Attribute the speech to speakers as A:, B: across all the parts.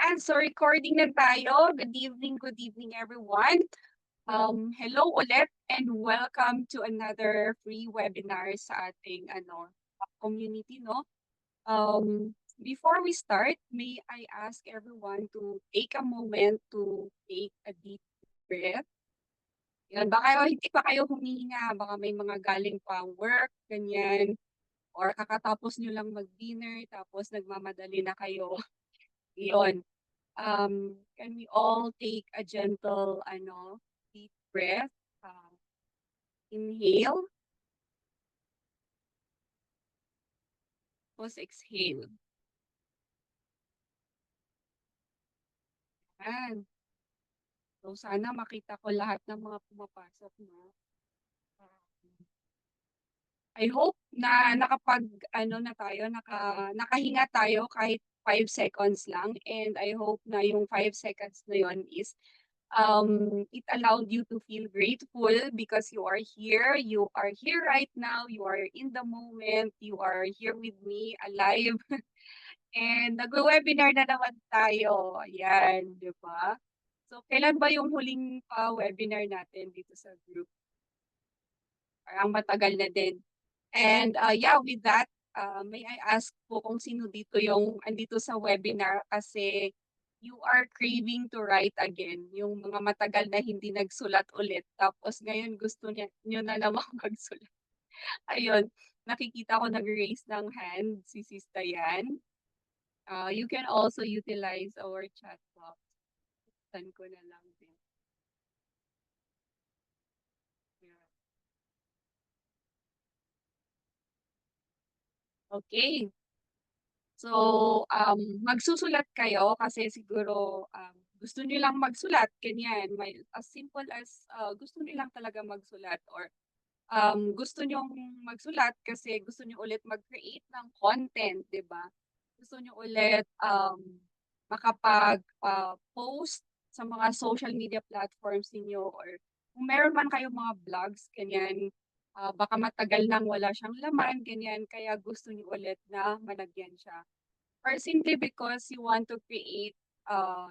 A: Ayan, so recording na tayo. Good evening everyone. Hello ulit and welcome to another free webinar sa ating community, no? Before we start, may I ask everyone to take a moment to take a deep breath. Yan, baka hindi pa kayo humihinga, baka may mga galing pa work, ganyan, or kakatapos nyo lang mag-dinner, tapos nagmamadali na kayo. Yun. Can we all take a gentle, deep breath? Inhale, tapos exhale. Yan. So, sana makita ko lahat ng mga pumapasok, no? I hope na nakahinga tayo kahit 5 seconds lang. And I hope na yung 5 seconds na yon is it allowed you to feel grateful because you are here right now, you are in the moment, you are here with me, alive, and nag-webinar na naman tayo. Ayan, di ba? So, kailan ba yung huling webinar natin dito sa group? Parang matagal na din. And yeah, with that, may I ask po kung sino dito yung andito sa webinar kasi you are craving to write again. Yung mga matagal na hindi nagsulat ulit. Tapos ngayon gusto nyo na namang magsulat. Ayun, nakikita ko nag-raise ng hand si Sista Yan. You can also utilize our chat box. Saan ko na lang din. Yeah. Okay. So, magsusulat kayo kasi siguro gusto niyo lang magsulat, ganyan. May, as simple as gusto niyo lang talaga magsulat or gusto niyo magsulat kasi gusto niyo ulit mag-create ng content, 'di ba? Gusto niyo ulit makapag-post sa mga social media platforms niyo or kung meron man kayong mga vlogs, ganyan, baka matagal nang wala siyang laman, ganyan, kaya gusto niyo ulit na malagyan siya. Or simply because you want to create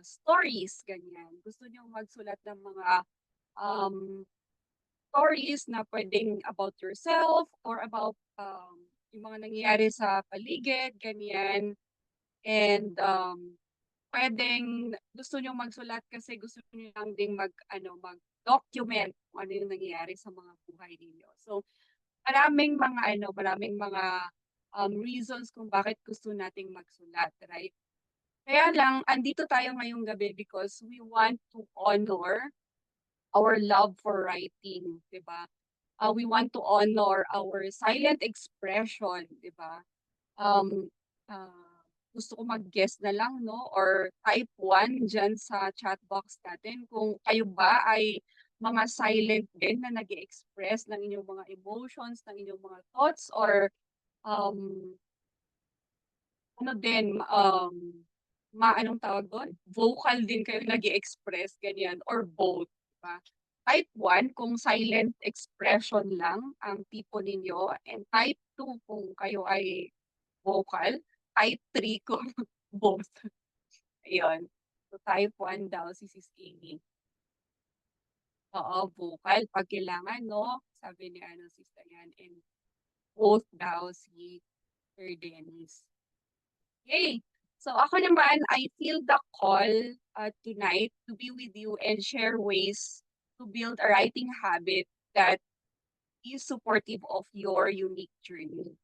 A: stories, ganyan. Gusto niyo magsulat ng mga um, stories na pwedeng about yourself or about yung mga nangyayari sa paligid, ganyan. And pwedeng gusto niyo magsulat kasi gusto niyo lang ding mag-document kung ano yung nangyayari sa mga buhay ninyo. So, maraming mga reasons kung bakit gusto nating magsulat, right? Kaya lang, andito tayo ngayong gabi because we want to honor our love for writing, di ba? We want to honor our silent expression, di ba? Um, Gusto ko mag-guess na lang, no? Or type 1 dyan sa chat box natin kung kayo ba ay mga silent din na nag express ng inyong mga emotions, ng inyong mga thoughts, or um, ano din, anong tawag doon? Vocal din kayo nag express ganyan, or both, di ba? Type 1 kung silent expression lang ang tipo ninyo, and type 2 kung kayo ay vocal, type 3 kung both. Ayun. So type 1 daw si Sis Amy. Oo, vocal pag kailangan, no? Sabi ni Sister yan. And both daw si Sir Dennis. Okay. So ako naman, I feel the call tonight to be with you and share ways to build a writing habit that is supportive of your unique journey.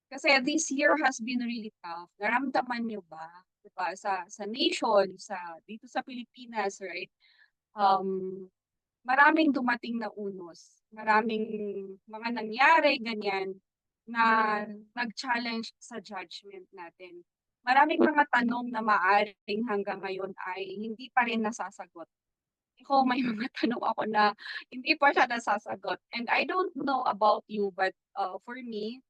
A: Kasi this year has been really tough. Naramdaman niyo ba? Diba? Sa nation, dito sa Pilipinas, right? Um, Maraming dumating na unos. Maraming mga nangyari, ganyan, na nag-challenge sa judgment natin. Maraming mga tanong na maaaring hanggang ngayon ay hindi pa rin nasasagot. Ako, may mga tanong ako na hindi pa siya nasasagot. And I don't know about you, but for me,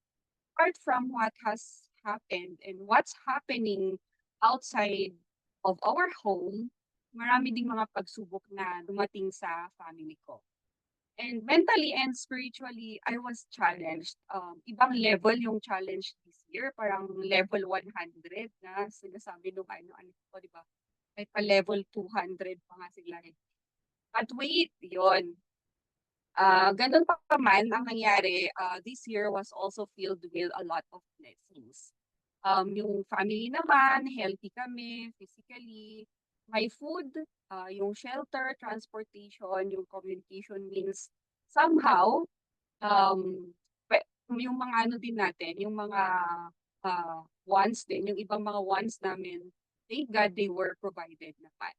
A: apart from what has happened and what's happening outside of our home, marami ding mga pagsubok na dumating sa family ko. And mentally and spiritually, I was challenged. Ibang level yung challenge this year, parang level 100 na sinasabi nung ano ko, di ba? May pa-level 200 pa nga sila eh. But wait, yun. Ganun pa man ang nangyari, this year was also filled with a lot of blessings. Yung family naman, healthy kami physically, may food, yung shelter, transportation, yung communication means somehow, um, yung mga ano din natin, yung mga wants din, yung ibang mga wants namin, thank God they were provided naman.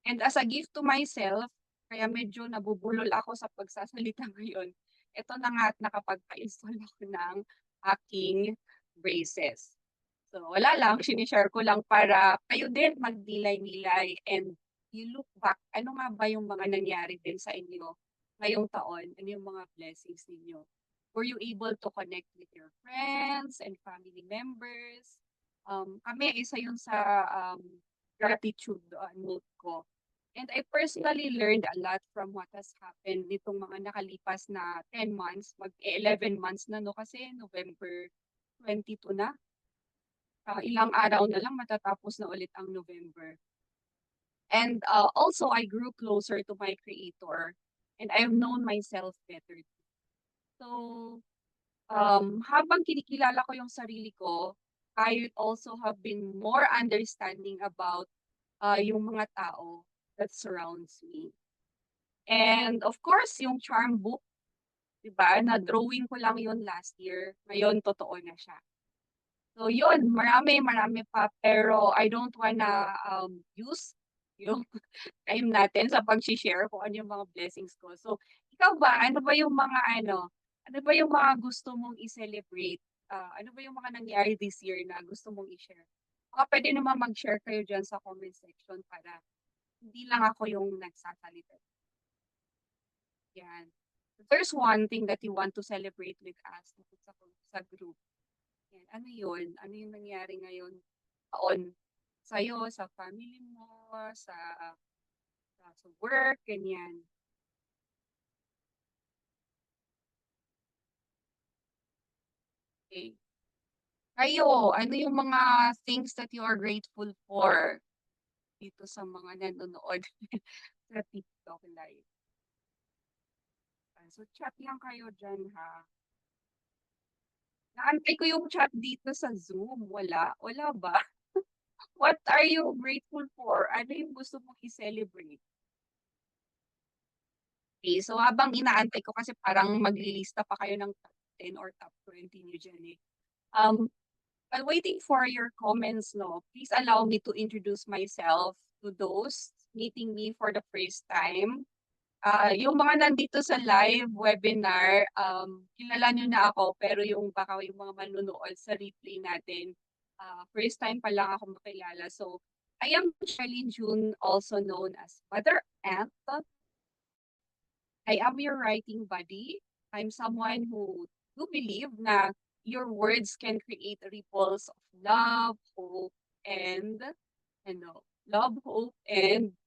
A: And as a gift to myself, kaya medyo nabubulol ako sa pagsasalita ngayon. Ito na nga at nakapagpa-install ako ng aking braces. So wala lang, sinishare ko lang para kayo din magdilay-nilay and you look back, ano nga ba yung mga nangyari din sa inyo ngayong taon? Ano yung mga blessings ninyo? Were you able to connect with your friends and family members? Kami, isa yun sa gratitude note ko. And I personally learned a lot from what has happened nitong mga nakalipas na 10 months, mag-11 months na no kasi November 22 na. Ilang araw na lang matatapos na ulit ang November. And also I grew closer to my creator and I've known myself better. So habang kinikilala ko yung sarili ko, I also have been more understanding about yung mga tao that surrounds me. And of course, yung charm book, 'di ba? Na-drawing ko lang yun last year. Ngayon totoo na siya. So yun, marami pa pero I don't wanna use yung time natin sa pag-share kung ano yung mga blessings ko. So ikaw ba, ano ba yung mga gusto mong i-celebrate? Ano ba yung mga nangyari this year na gusto mong i-share? Baka pwede naman mag-share kayo dyan sa comment section para hindi lang ako yung nagsasalita. Yan. If there's one thing that you want to celebrate with us sa group, yan. Ano yun? Ano yung nangyari ngayon taon sa'yo, sa family mo, sa work, ganyan. Okay. Kayo, ano yung mga things that you are grateful for dito sa mga nanonood sa TikTok live? So chat lang kayo dyan ha. Naantay ko yung chat dito sa Zoom. Wala. Wala ba? What are you grateful for? Ano yung gusto mong i-celebrate? Okay, so habang inaantay ko kasi parang maglilista pa kayo ng top 10 or top 20 niyo dyan eh. While waiting for your comments, no, please allow me to introduce myself to those meeting me for the first time. Yung mga nandito sa live webinar, kilala nyo na ako, pero yung baka yung mga manunood sa replay natin, first time pa lang ako makilala. So, I am Charlene June, also known as Mother Ant. I am your writing buddy. I'm someone who believe na your words can create ripples of love, hope, and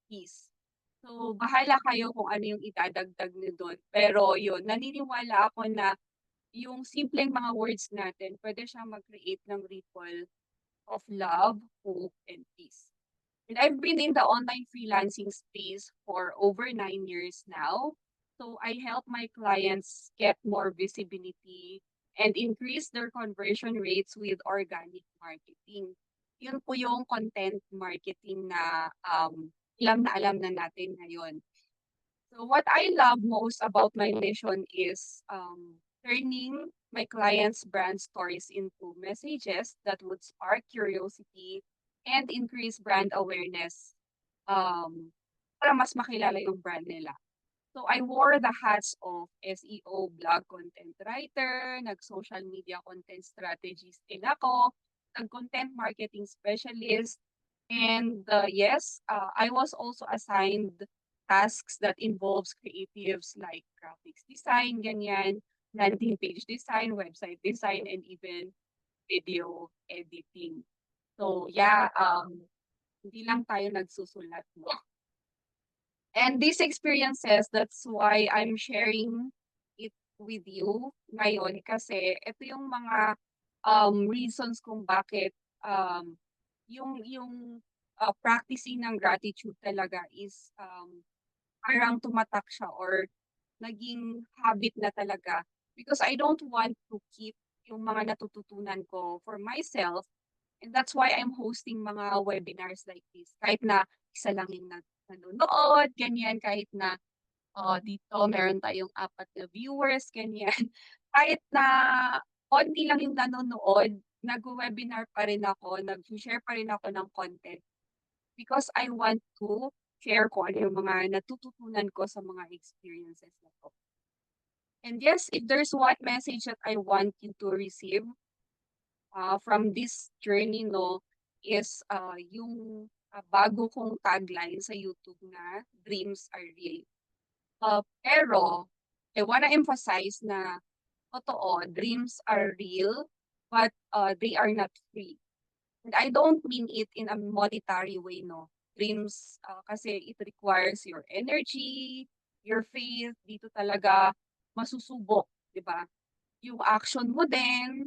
A: peace. So, bahala kayo kung ano yung idadagdag niyo doon. Pero yun, naniniwala ako na yung simpleng mga words natin, pwede siyang mag-create ng ripple of love, hope, and peace. And I've been in the online freelancing space for over 9 years now. So I help my clients get more visibility and increase their conversion rates with organic marketing. Yun po yung content marketing na alam na natin ngayon. So what I love most about my mission is turning my clients' brand stories into messages that would spark curiosity and increase brand awareness para mas makilala yung brand nila. So I wore the hats of SEO, blog content writer, nag-social media content strategist din ako, nag-content marketing specialist, and yes, I was also assigned tasks that involves creatives like graphics design, ganyan, landing page design, website design, and even video editing. So yeah, hindi lang tayo nagsusulat, no? And these experiences, that's why I'm sharing it with you ngayon kasi ito yung mga reasons kung bakit um yung practicing ng gratitude talaga is parang tumatak siya or naging habit na talaga. Because I don't want to keep yung mga natututunan ko for myself. And that's why I'm hosting mga webinars like this. Kahit na isa lang yung nanonood, ganyan, kahit na dito meron tayong 4 na viewers, ganyan. Kahit na konti lang yung nanonood, nag-webinar pa rin ako, nag-share pa rin ako ng content because I want to share ko ano yung mga natututunan ko sa mga experiences na to. And yes, if there's one message that I want you to receive from this journey, no, is yung bago kong tagline sa YouTube na dreams are real. Pero I wanna emphasize na totoo, dreams are real, but they are not free. And I don't mean it in a monetary way, no. Dreams, kasi it requires your energy, your faith, dito talaga masusubok, di ba? Yung action mo din,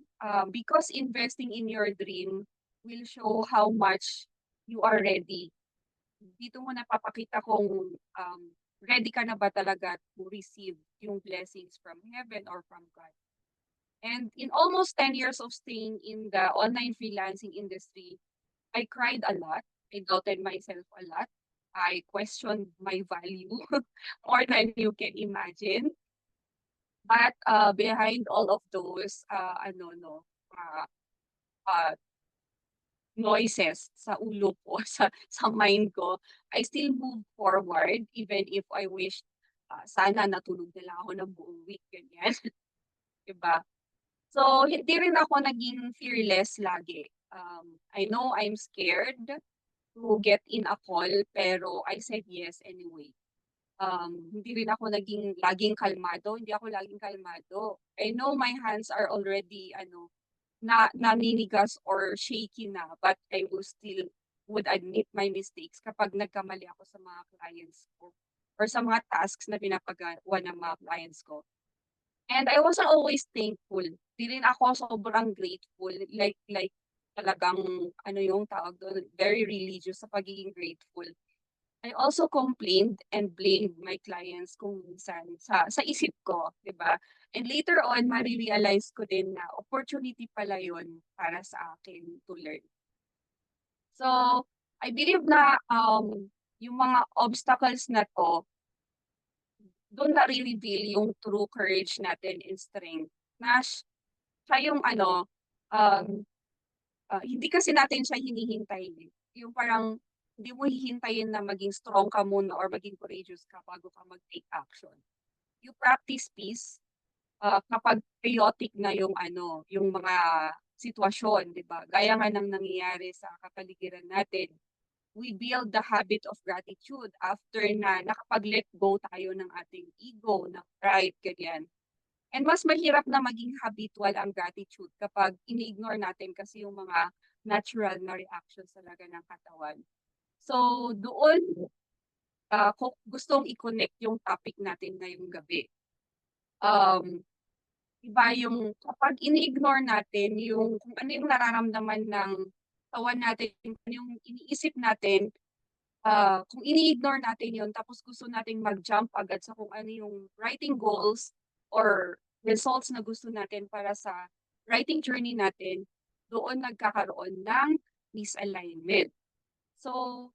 A: because investing in your dream will show how much you are ready. Dito mo napapakita kung ready ka na ba talaga to receive yung blessings from heaven or from God. And in almost 10 years of staying in the online freelancing industry, I cried a lot. I doubted myself a lot. I questioned my value more than you can imagine. But behind all of those, uh, uh, noises sa ulo ko, sa mind ko, I still move forward even if I wish sana natulog na lang ako ng buong week, ganyan. 'Di ba? So, hindi rin ako naging fearless lagi. I know I'm scared to get in a call, pero I said yes anyway. Hindi rin ako naging laging kalmado, hindi ako laging kalmado. I know my hands are already naninigas or shaky na, but I will still would admit my mistakes kapag nagkamali ako sa mga clients ko or sa mga tasks na pinapagawa ng mga clients ko. And I wasn't always thankful. Di rin ako sobrang grateful. Like talagang ano yung tawag doon, very religious sa pagiging grateful. I also complained and blamed my clients kung minsan sa isip ko, 'di ba? And later on, mare-realize ko din na opportunity pala 'yun para sa akin to learn. So, I believe na yung mga obstacles na 'to, doon nare-reveal yung true courage natin and strength. Na siya yung um, hindi kasi natin siya hinihintay, eh. Yung parang hindi mo hihintayin na maging strong ka muna or maging courageous ka bago ka mag-take action. You practice peace, kapag chaotic na yung yung mga sitwasyon, 'di ba? Gaya nga ng nangyayari sa kapaligiran natin. We build the habit of gratitude after na nakapag-let go tayo ng ating ego, ng pride, ganyan. And mas mahirap na maging habitual ang gratitude kapag ini-ignore natin kasi yung mga natural na reactions talaga ng katawan. So, doon ko gustong i-connect yung topic natin ngayong gabi. Um, Iba yung kapag ini-ignore natin yung kung ano yung nararamdaman ng katawan natin, ano yung iniisip natin, kung ini-ignore natin yun tapos gusto nating mag-jump agad sa kung ano yung writing goals or results na gusto natin para sa writing journey natin, doon nagkakaroon ng misalignment. So,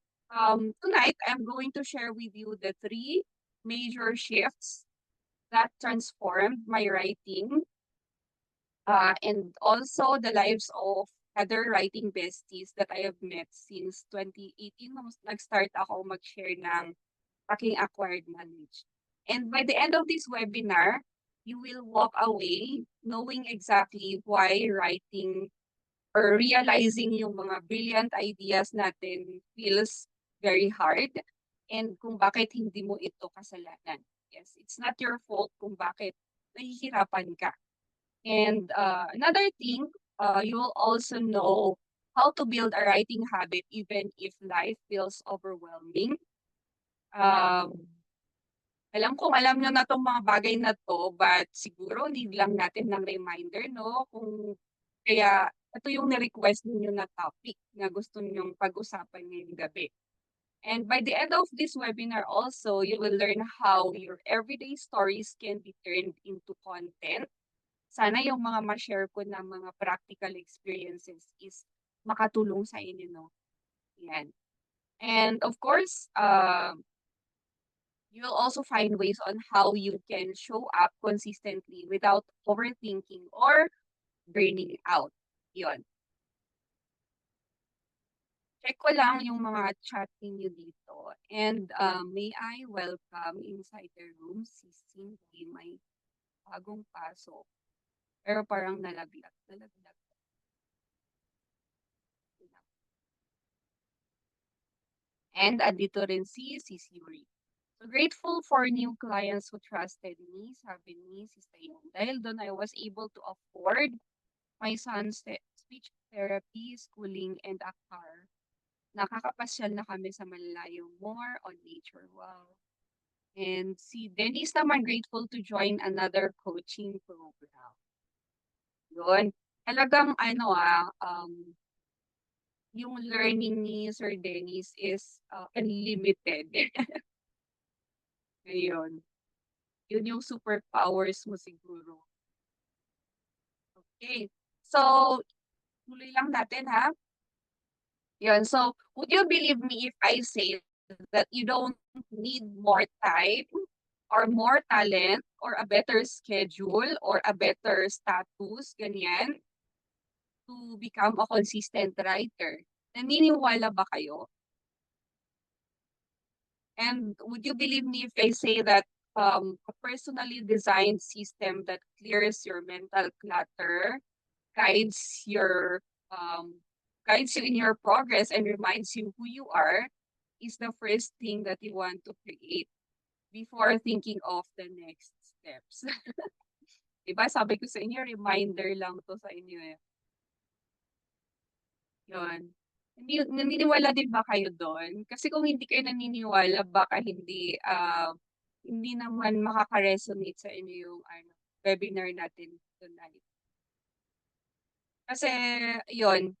A: tonight, I'm going to share with you the 3 major shifts that transformed my writing, and also the lives of other writing besties that I have met since 2018 nung nag-start ako mag-share ng aking acquired knowledge. And by the end of this webinar, you will walk away knowing exactly why writing or realizing yung mga brilliant ideas natin feels very hard and kung bakit hindi mo ito kasalanan. Yes, it's not your fault kung bakit nahihirapan ka. And another thing, you will also know how to build a writing habit even if life feels overwhelming. Alam kong alam niyo na 'tong mga bagay na 'to, but siguro need lang natin ng reminder 'no, kung kaya ito yung ni-request ninyo na topic na gusto ninyong pag-usapan ngayong gabi. And by the end of this webinar also, you will learn how your everyday stories can be turned into content. Sana yung mga ma-share ko na mga practical experiences is makatulong sa inyo, no? Yan. And of course, you'll also find ways on how you can show up consistently without overthinking or burning out. Yun. Check ko lang yung mga chat ninyo dito. And may I welcome inside the room si Cindy, may bagong pasok. Pero parang nalaglag. And andito rin si Siri. So grateful for new clients who trusted me, sabi ni si Sayon. Dahil doon I was able to afford my son's speech therapy, schooling, and a car. Nakakapasyal na kami sa malalayong more on nature. Wow. And si Denise naman grateful to join another coaching program. Yun. Talagang yung learning ni Sir Dennis is unlimited. Ngayon. Yun yung superpowers mo siguro. Okay. So, tuloy lang natin ha. Yun. So, would you believe me if I say that you don't need more time or more talent or a better schedule or a better status, ganyan, to become a consistent writer? Naniniwala ba kayo? And would you believe me if I say that a personally designed system that clears your mental clutter, guides your um, guides you in your progress and reminds you who you are, is the first thing that you want to create before thinking of the next steps. Diba? Sabi ko sa inyo, reminder lang to sa inyo eh. Yun. Naniniwala din ba kayo doon? Kasi kung hindi kayo naniniwala, baka hindi naman makaka-resonate sa inyo yung webinar natin tonight. Kasi, yun,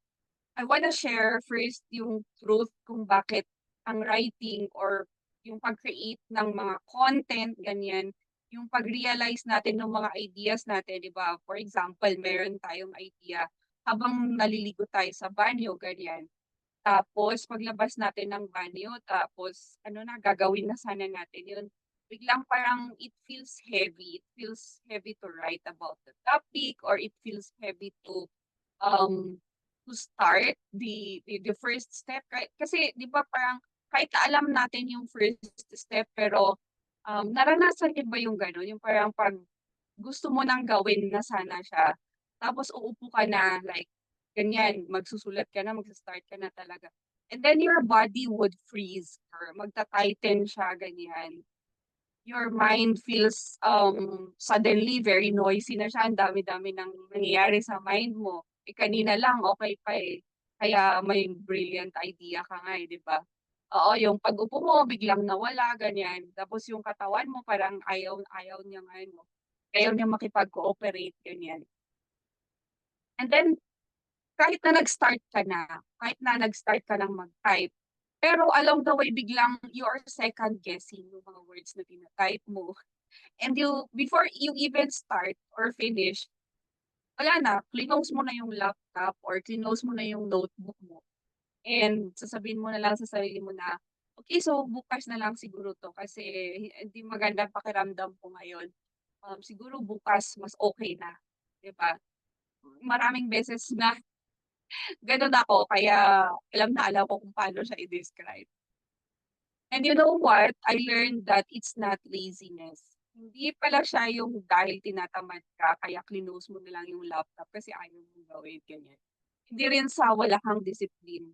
A: I wanna share first yung truth kung bakit ang writing or yung pag-create ng mga content, ganyan, yung pag-realize natin ng mga ideas natin, di ba? For example, meron tayong idea habang naliligo tayo sa banyo, ganyan. Tapos paglabas natin ng banyo, tapos ano na, gagawin na sana natin yun. Biglang parang it feels heavy. It feels heavy to write about the topic or it feels heavy um to start the first step, right? Kasi 'di ba parang kahit alam natin yung first step pero naranasan niyo ba yung gano'n, yung parang 'pag gusto mo nang gawin na sana siya, tapos uupo ka na like ganyan, magsusulat ka na, magsa-start ka na talaga. And then your body would freeze or magta-tighten siya, ganyan. Your mind feels suddenly very noisy na siya, ang dami-dami ng nangyayari sa mind mo. Eh, kanina lang okey pa eh, kaya may brilliant idea ka nga eh, 'di ba? Oo, yung pag-upo mo biglang nawala ganyan, tapos yung katawan mo parang ayaw niyang ayaw niyang makipag-cooperate ganyan. And then kahit na nag-start ka ng mag-type, pero along the way biglang you are second guessing yung mga words na tina-type mo. And before you even start or finish, wala na, close mo na yung laptop or close mo na yung notebook mo. And sasabihin mo na lang sa sarili mo na, okay, so bukas na lang siguro to kasi hindi maganda pakiramdam ko ngayon. Siguro bukas mas okay na, 'di ba? Maraming beses na gano'n ako kaya alam ko kung paano siya i-describe. And you know what? I learned that it's not laziness. Hindi pala siya yung dahil tinatamad ka kaya clinose mo na lang yung laptop kasi ayaw mong gawin, ganyan. Hindi rin sa wala kang discipline.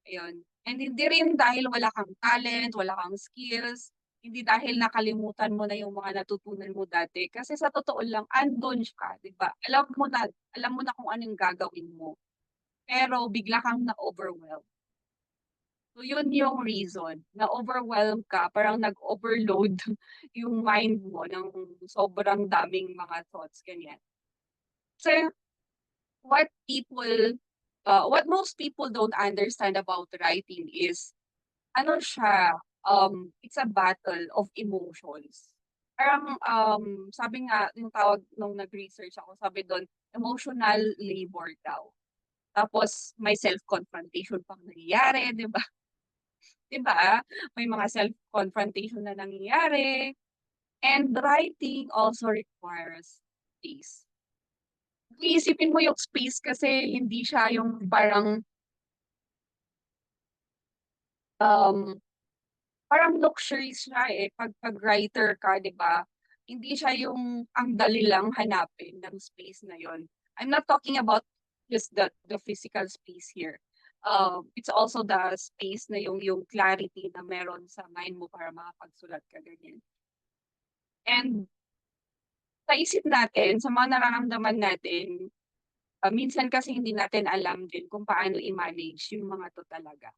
A: Ayun. And hindi rin dahil wala kang talent, wala kang skills, hindi dahil nakalimutan mo na yung mga natutunan mo dati. Kasi sa totoo lang, andun ka, di ba? Alam mo na kung anong gagawin mo. Pero bigla kang na-overwhelm. So yun yung reason, na-overwhelm ka, parang nag-overload yung mind mo ng sobrang daming mga thoughts, ganyan. So what people, what most people don't understand about writing is, ano siya, it's a battle of emotions. Parang, sabi nga yung tawag nung nag-research ako, sabi dun, emotional labor daw. Tapos may self-confrontation pang nangyayari, 'di ba? 'Di ba? May mga self-confrontation na nangyayari, and writing also requires space. Iisipin mo yung space kasi hindi siya yung parang, um, parang luxury siya, eh, 'pag writer ka, 'di ba? Hindi siya yung ang dali lang hanapin ng space na yun. I'm not talking about just the physical space here. It's also the space na yung clarity na meron sa mind mo para makapagsulat ka, ganyan. And sa isip natin, sa mga nararamdaman natin, minsan kasi hindi natin alam din kung paano i-manage yung mga 'to talaga.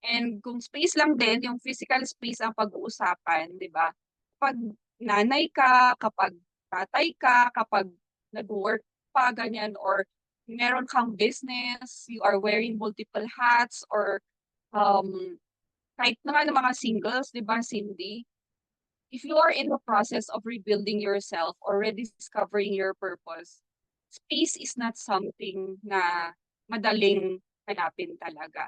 A: And kung space lang din, yung physical space ang pag-uusapan, 'di ba? Kapag nanay ka, kapag tatay ka, kapag nagwo-work pa ganyan, or meron kang business, you are wearing multiple hats, or um, kahit naman ng mga singles, 'di ba, Cindy? If you are in the process of rebuilding yourself or rediscovering your purpose, space is not something na madaling hanapin talaga.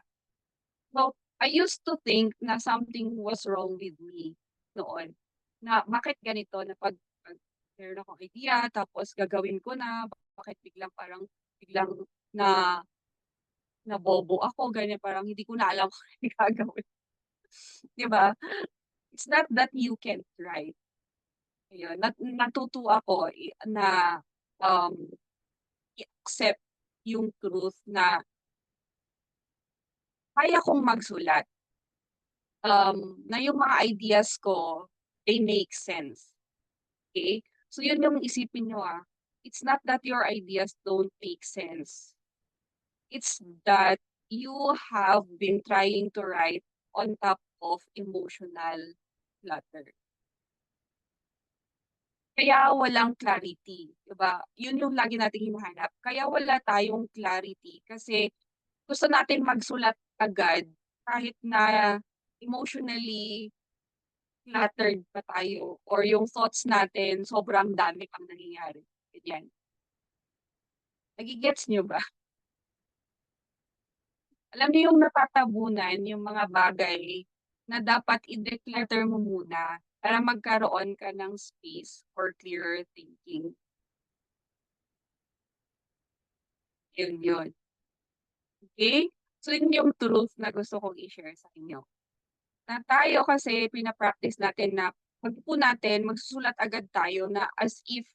A: So, I used to think na something was wrong with me noon. Na bakit ganito na 'pag meron akong idea tapos gagawin ko na, bakit biglang parang biglang na nabobo ako ganyan, parang hindi ko na alam kung ano yung gagawin, 'di ba? It's not that you can't write, ayun. Natuto ako na, um, i-accept yung truth na kaya kong magsulat. Na yung mga ideas ko, they make sense, okay? So yun yung isipin niyo, it's not that your ideas don't make sense, it's that you have been trying to write on top of emotional clutter. Kaya walang clarity, 'di ba? Yun yung lagi nating hinahanap, kaya wala tayong clarity kasi gusto natin magsulat agad kahit na emotionally cluttered pa tayo or yung thoughts natin sobrang dami pang nangyayari, ganyan. Nage-gets niyo ba? Alam niyo yung natatabunan yung mga bagay na dapat i-declutter mo muna para magkaroon ka ng space for clearer thinking, yun yun, okey? So yun yung truth na gusto kong i-share sa inyo, na tayo kasi pina-practice natin na pag-upo natin magsusulat agad tayo na as if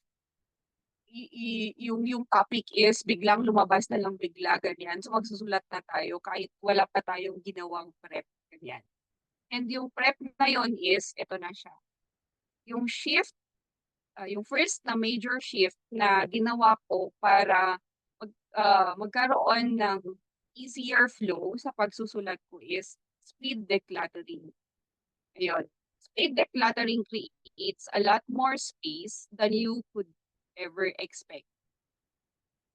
A: yung topic is biglang lumabas na lang bigla ganyan. So magsusulat na tayo kahit wala pa tayong ginawang prep, ganyan. And yung prep na yun is eto na siya, yung shift, yung first na major shift na ginawa ko para magkaroon ng easier flow sa pagsusulat ko is speed decluttering, ayun. Speed decluttering creates a lot more space than you could ever expect.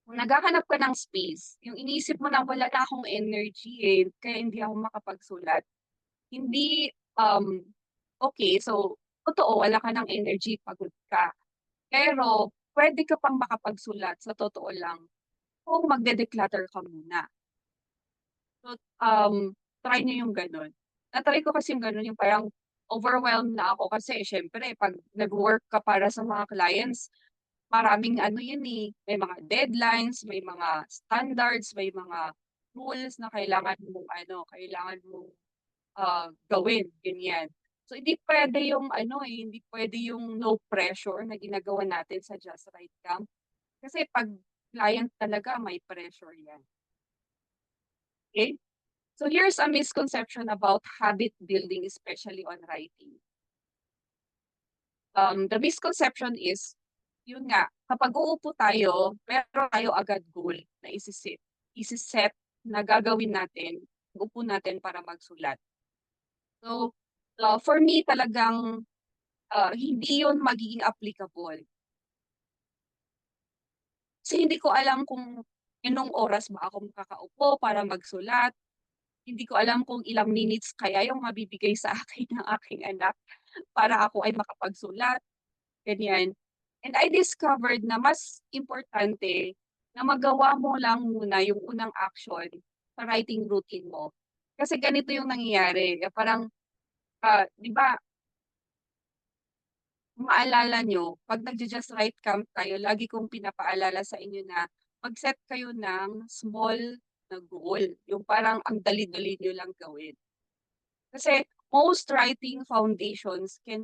A: Kung naghahanap ka ng space, yung iniisip mo na wala na akong energy, eh, kaya hindi ako makapagsulat. Hindi, okey, so totoo wala ka ng energy, pagod ka. Pero puwede ka pang makapagsulat sa totoo lang kung magde-declutter ka muna. So, try niyo yung gano'n. Na-try ko kasi yung gano'n, yung parang overwhelmed na ako kasi siyempre 'pag nagwo-work ka para sa mga clients, maraming ano yun, eh, may mga deadlines, may mga standards, may mga rules na kailangan mong, gawin, ganyan. So, hindi puwede yung ano, eh, hindi puwede yung no pressure na ginagawa natin sa Just Right Camp. Kasi 'pag client talaga may pressure yan, okey? So, here's a misconception about habit building, especially on writing. The misconception is, yun nga, kapag uupo tayo, meron tayo agad goal na ise-set na gagawin natin, upo natin para magsulat. So, for me talagang, hindi yun magiging applicable. Kasi hindi ko alam kung Ilang oras ba ako makakaupo para magsulat? Hindi ko alam kung ilang minutes kaya yung mabibigay sa akin ng aking anak para ako ay makapagsulat, ganyan. And I discovered na mas importante na magawa mo lang muna yung unang action sa writing routine mo. Kasi ganito yung nangyayari, parang, 'di ba maalala niyo 'pag nagja-just right camp tayo lagi kong pinapaalala sa inyo na mag-set kayo ng small na goal, yung parang ang dali-dali niyo lang gawin. Kasi most writing foundations uh, can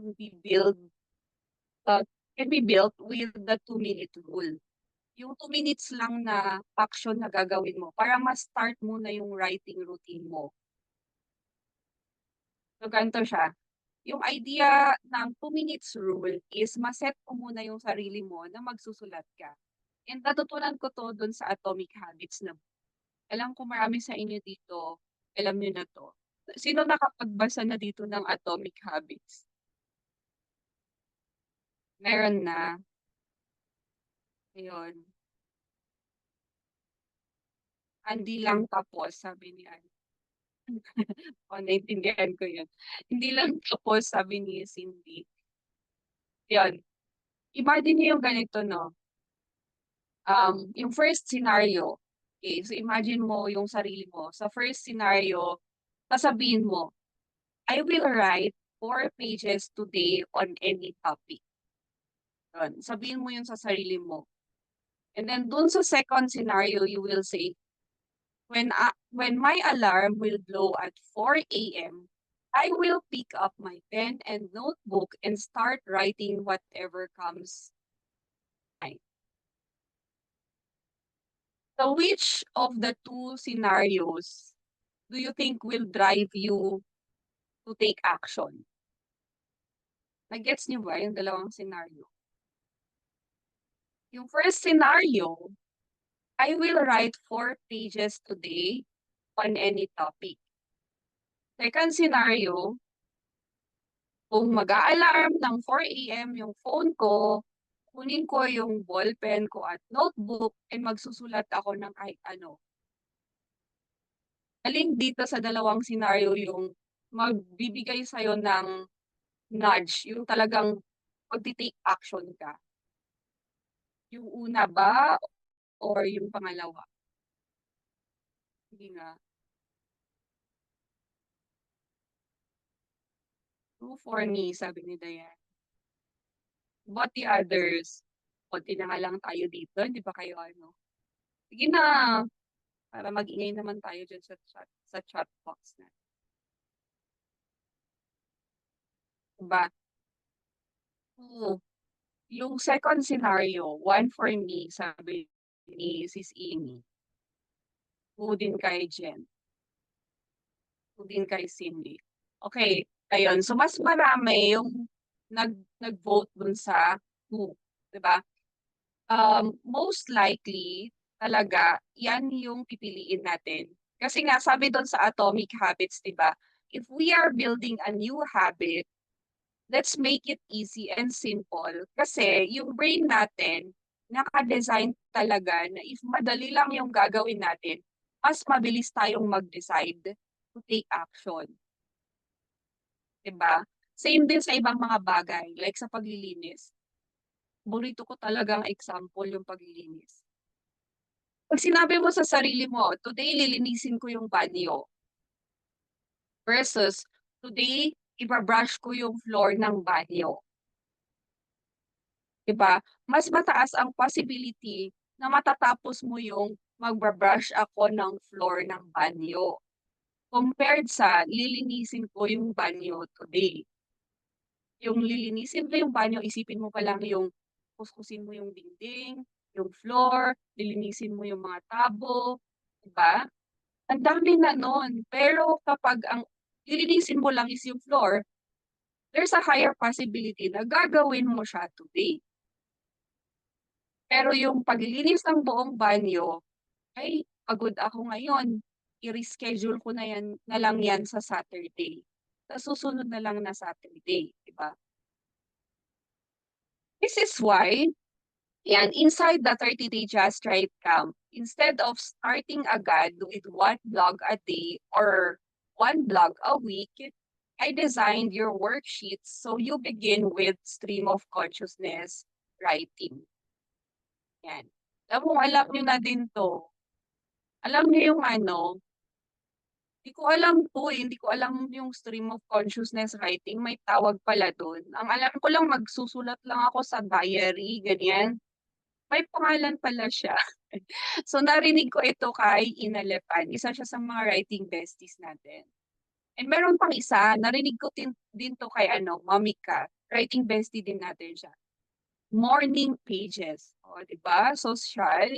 A: be built with the 2-minute rule. Yung 2 minutes lang na action na gagawin mo para ma-start mo na yung writing routine mo. So ganito siya, yung idea ng 2 minutes rule is ma-set mo muna yung sarili mo na magsusulat ka. And natutunan ko 'to dun sa Atomic Habits na alam ko marami sa inyo dito, alam niyo na 'to. Sino nakapagbasa na dito ng Atomic Habits? Meron na, ayun. Hindi lang tapos sabi ni ano, naintindihan ko yun. Hindi lang tapos sabi ni Cindy. Yun, imagine niyo yung ganito 'no, yung first scenario, okay, so imagine mo yung sarili mo, sa first scenario, sasabihin mo, "I will write 4 pages today on any topic." Yun, sabihin mo yun sa sarili mo. And then dun sa second scenario, you will say, when my alarm will blow at 4 AM, I will pick up my pen and notebook and start writing whatever comes mind." So which of the two scenarios do you think will drive you to take action? Nag-gets niyo ba yung dalawang scenario? Yung first scenario, I will write 4 pages today on any topic. Second scenario, kung mag-a-alarm ng 4 AM yung phone ko, kunin ko yung ballpen ko at notebook and magsusulat ako ng kahit ano. Alin dito sa dalawang scenario yung magbibigay sa'yo ng nudge, yung talagang magte-take action ka? Yung una ba or yung pangalawa? Sige nga. True for me, sabi ni Dayan. What the others? Konti na nga lang tayo dito, hindi ba kayo ano? Sige na, para mag-ingay naman tayo diyan sa chat box natin, 'di ba? Oo, yung second scenario, one for me, sabi ni Sis Amy, two din kay Jen, two din kay Cindy. Okey, ayun. So mas marami yung nag-vote dun sa two, 'di ba? Most likely talaga yan yung pipiliin natin. Kasi nga sabi dun sa Atomic Habits, 'di ba, if we are building a new habit, let's make it easy and simple. Kasi yung brain natin naka-design talaga na if madali lang yung gagawin natin, mas mabilis tayong mag-decide to take action, 'di ba? Same din sa ibang mga bagay, like sa paglilinis. Paborito ko talagang example yung paglilinis. 'Pag sinabi mo sa sarili mo, "Today lilinisin ko yung banyo," versus, "Today ibra-brush ko yung floor ng banyo." 'Di ba? Mas mataas ang possibility na matatapos mo yung magbra-brush ako ng floor ng banyo, compared sa lilinisin ko yung banyo today. Yung lilinisin mo yung banyo, isipin mo pa lang yung kuskusin mo yung dingding, yung floor, lilinisin mo yung mga tabo, 'di ba? Ang dami na nun, pero kapag ang lilinisin mo lang is yung floor, there's a higher possibility na gagawin mo siya today. Pero yung paglilinis ng buong banyo, "Ay, pagod ako ngayon, i-reschedule ko na lang yan sa Saturday, sa susunod na lang na Saturday," 'di ba? This is why Yan, inside the 30-day Just Right camp, instead of starting agad with one blog a day or one blog a week, I designed your worksheets so you begin with stream of consciousness writing. Yan. Alam niyo na din 'to. Alam niyo yung ano, di ko alam 'to, eh, hindi ko alam yung stream of consciousness writing, may tawag pala dun. Ang alam ko lang magsusulat lang ako sa diary, ganyan. May pangalan pala siya. So, narinig ko ito kay Ina Lepan, isa siya sa mga writing besties natin. And meron pang isa, narinig ko din 'to kay ano, Momika, writing bestie din natin siya. Morning pages, oh, 'di ba, sosyal.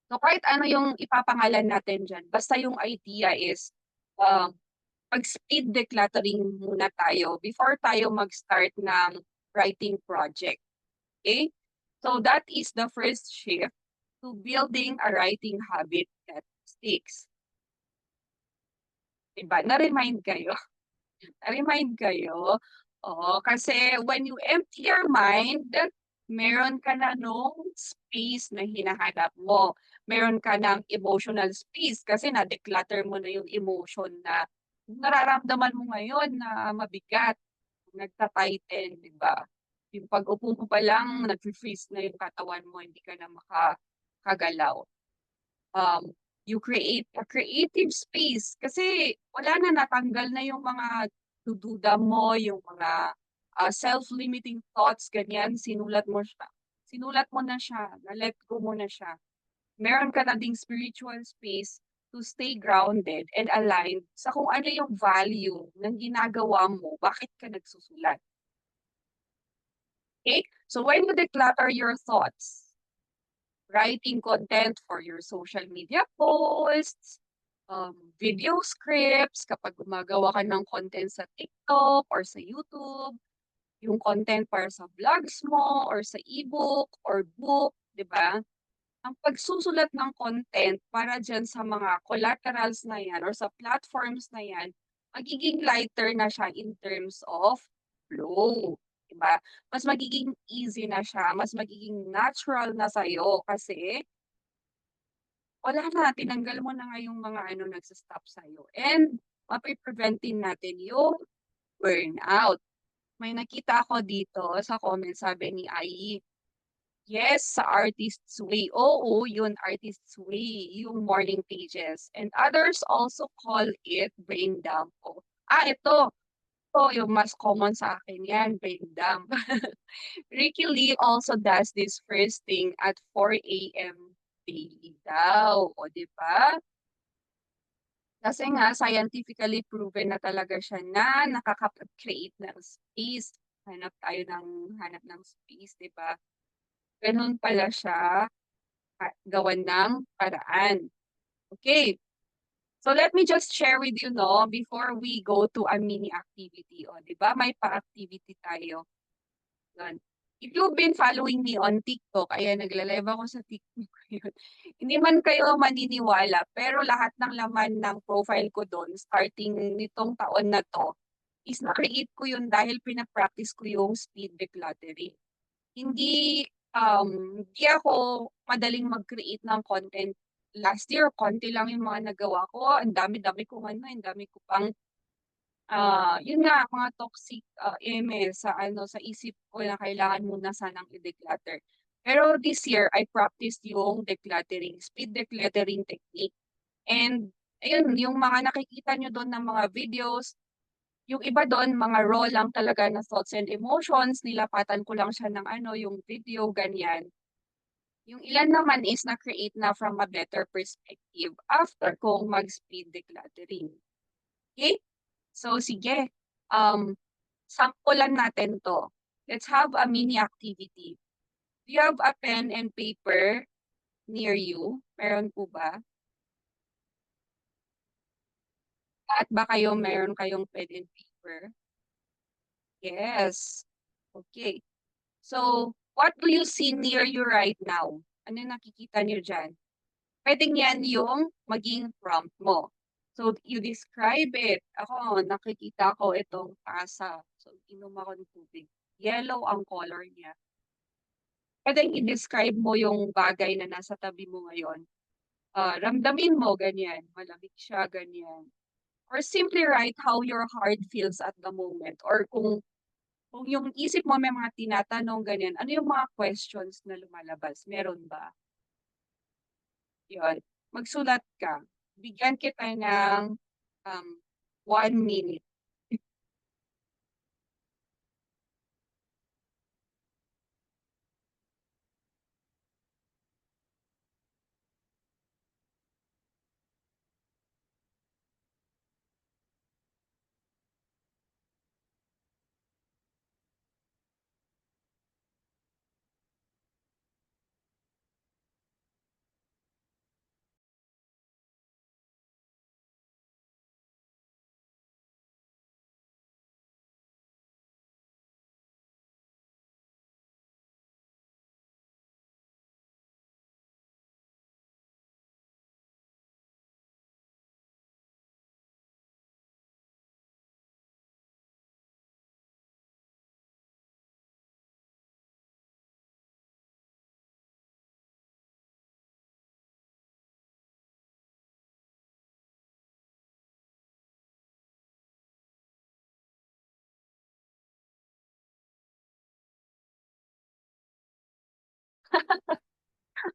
A: So, kahit ano yung ipapangalan natin diyan, basta yung idea is, um, mag-speed decluttering muna tayo before tayo mag-start ng writing project, okay? So, that is the first shift to building a writing habit that sticks. 'Di ba, na-remind kayo? Na-remind kayo? Oo, kasi when you empty your mind, meron ka na nung space na hinahanap mo. Meron ka ng emotional space kasi na-declutter mo na yung emotion na nararamdaman mo ngayon na mabigat, nagta-tighten, 'di ba? Yung pag-upo mo pa lang nagfi-freeze na yung katawan mo, hindi ka na makagalaw. You create a creative space kasi wala na, natanggal na yung mga dududa mo, yung mga, self-limiting thoughts ganyan, sinulat mo na siya, na-let go mo na siya. Meron ka na ding spiritual space to stay grounded and aligned sa kung ano yung value ng ginagawa mo, bakit ka nagsusulat, okay? So when you declutter your thoughts, writing content for your social media posts, video scripts kapag gumagawa ka ng content sa TikTok or sa YouTube, yung content para sa vlogs mo or sa ebook or book, 'di ba? Ang pagsusulat ng content para diyan sa mga collaterals na 'yan or sa platforms na 'yan, magiging lighter na siya in terms of flow, 'di ba? Mas magiging easy na siya, mas magiging natural na sa'yo kasi wala na, tinanggal mo na nga yung mga ano nagsa-stop sa'yo and mape-prevent din natin yung burnout. May nakita ako dito sa comment sabi ni Ai, yes, sa artist's way. Oo, yun artist's way, yung morning pages. And others also call it brain dump. Oh. Ito. Ito yung mas common sa akin yan, brain dump. Ricky Lee also does this first thing at 4 AM daily daw. O, di ba? Kasi nga scientifically proven na talaga siya na nakakapag-create ng space. Hanap ng space, 'di ba? Gano'n pala siya gawan ng paraan. Okay, so let me just share with you 'no, before we go to a mini activity. O 'di ba may pa-activity tayo, 'yun. If you've been following me on TikTok, ayan nagla-live ako sa TikTok ngayon. Hindi man kayo maniniwala, pero lahat ng laman ng profile ko dun starting nitong taon na 'to, is na-create ko yun dahil pina-practice ko yung speed decluttering. Hindi, hindi ako madaling mag-create ng content. Last year konti lang yung mga nagawa ko, ang dami-dami kong ano, ang dami ko pang yun nga mga toxic, eme sa ano, sa isip ko na kailangan muna sanang i-declutter. Pero this year I practiced yung decluttering, speed decluttering technique. And ayun, yung mga nakikita niyo dun na mga videos, yung iba dun mga raw lang talaga na thoughts and emotions, nilapatan ko lang siya ng ano, yung video, ganyan. Yung ilan naman is na-create na from a better perspective after kong mag-speed decluttering. Okay? So sige, um, sampulan natin 'to. Let's have a mini activity. Do you have a pen and paper near you? Meron po ba? At ba kayo meron kayong pen and paper? Yes. Okay. So, what do you see near you right now? Ano yung nakikita niyo diyan? Puwedeng 'yan yung maging prompt mo. So, you describe it. Ako nakikita ko itong tasa. So, inom ako ng tubig. Yellow ang color niya. Puwedeng i-describe mo yung bagay na nasa tabi mo ngayon. Ramdamin mo ganyan, malamig siya ganyan. Or simply write how your heart feels at the moment or kung yung isip mo may mga tinatanong ganyan, ano yung mga questions na lumalabas, meron ba? Yun, magsulat ka. Bigyan kita ng, 1 minute.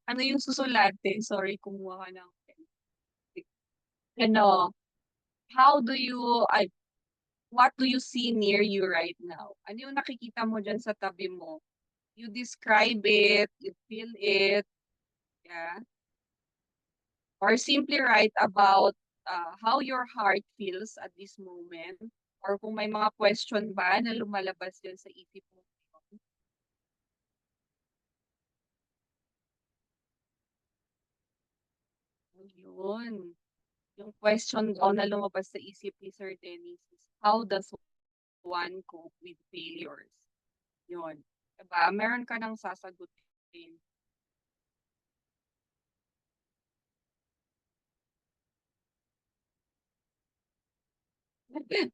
A: Ano yung susulatin? Sorry, kumuha ka ng pen. Ano, how do you what do you see near you right now? Ano yung nakikita mo diyan sa tabi mo? You describe it, you feel it, yeah? Or simply write about, how your heart feels at this moment or kung may mga question ba na lumalabas diyan sa isip mo ngayon. Ayun, yung question daw na lumabas sa isip ni Sir Dennis is, "How does one cope with failures?" Yun, 'di ba? Meron ka ng sasagutin.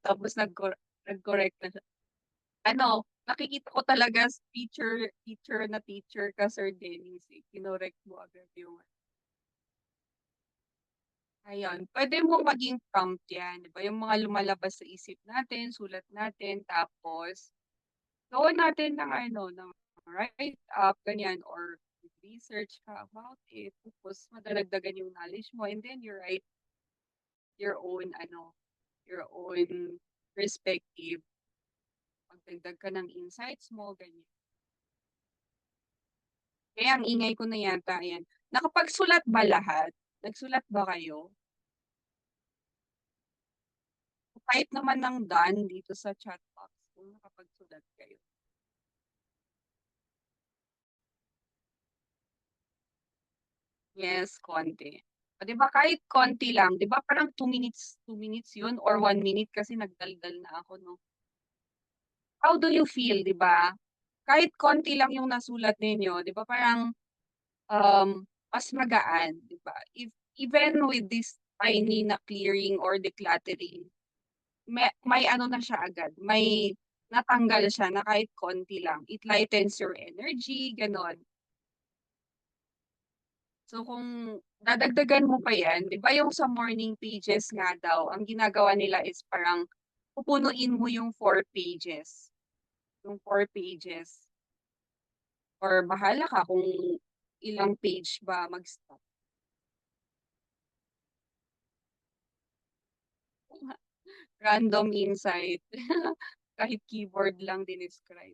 A: Tapos nag-correct na siya. Ano, nakikita ko talaga teacher teacher na teacher ka, Sir Dennis, eh, kinorek mo agad yung ayun. Puwede mong maging prompt 'yan, 'di ba, yung mga lumalabas sa isip natin, sulat natin tapos gawan natin ng ano, ng write up ganyan or research ka about it tapos madadagdagan yung knowledge mo and then you write your own ano, your own perspective, magdagdag ka ng insights mo, ganyan. Kaya ang ingay ko na yata, ayan. Nakapagsulat ba lahat? Nagsulat ba kayo? Kahit naman ng done dito sa chat box kung nakapagsulat kayo. Yes, konti. Oh, 'di ba kahit konti lang, 'di ba parang 2 minutes 'yun or 1 minute kasi nagdaldal na ako 'no. How do you feel, 'di ba? Kahit konti lang yung nasulat ninyo, 'di ba parang, mas magaan, 'di ba? Even with this tiny na clearing or decluttering, may ano na siya agad, may natanggal siya na kahit konti lang. It lightens your energy, gano'n. So kung dadagdagan mo pa 'yan, 'di ba yung sa morning pages nga daw, ang ginagawa nila is parang pupunuin mo yung 4 pages, yung 4 pages or bahala ka kung ilang page ba mag-stop. Random insight, kahit keyboard lang dinescribe.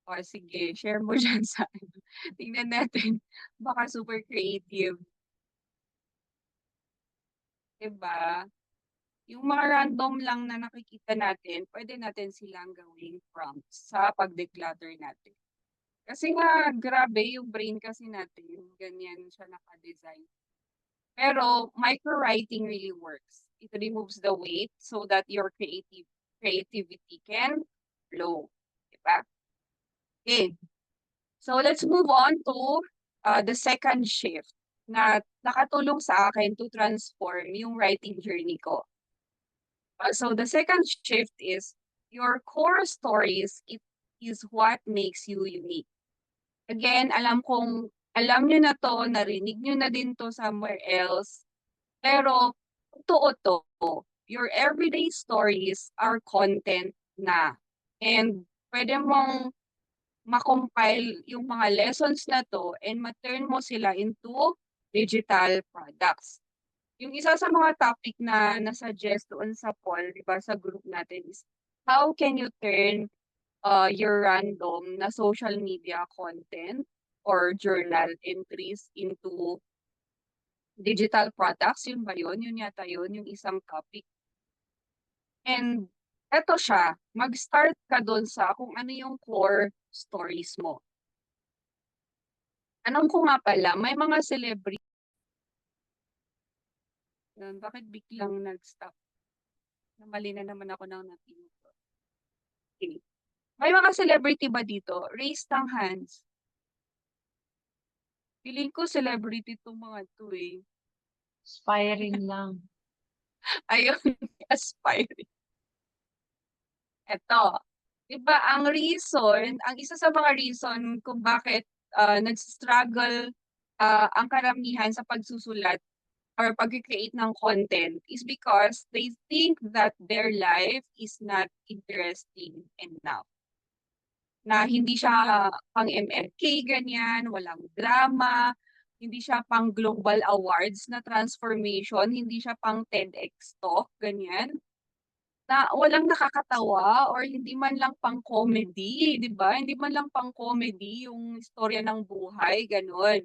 A: O sige, share mo diyan sa ano, tingnan natin baka super creative, 'di ba? Yung mga random lang na nakikita natin, puwede natin silang gawing prompts sa pag-declutter natin. Kasi nga grabe yung brain kasi natin, ganyan siya naka-design. Pero micro-writing really works. It removes the weight so that your creativity can flow, 'di ba? Okay, so let's move on to, the second shift na nakatulong sa akin to transform yung writing journey ko. So the second shift is your core stories. It is what makes you unique. Again, alam niyo na 'to, narinig niyo na din 'to somewhere else, pero totoo 'to. Your everyday stories are content na, and puwede mong ma-compile yung mga lessons na 'to and ma-turn mo sila into digital products. Yung isa sa mga topic na na-suggest doon sa poll, 'di ba, sa group natin is, how can you turn your random na social media content or journal entries into digital products, yun ba yun? Yun yata yun, yung isang topic. And eto siya, mag-start ka dun sa kung ano yung core stories mo. Tanong ko nga pala, may mga bakit biglang nag-stop? Namali na naman ako ng napindot. Okay. May mga celebrity ba dito? Raise ng hands. Feeling ko celebrity 'tong mga 'to, eh.
B: Aspiring lang.
A: Ayun, aspiring. Eto, 'di ba ang isa sa mga reason kung bakit, nagsi-struggle, ang karamihan sa pagsusulat or pagke-create ng content is because they think that their life is not interesting enough. Na hindi siya pang MMK ganyan, walang drama, hindi siya pang global awards na transformation, hindi siya pang TEDx talk, ganyan. Na walang nakakatawa or hindi man lang pang-comedy, 'di ba? Hindi man lang pang-comedy yung istorya ng buhay, gano'n.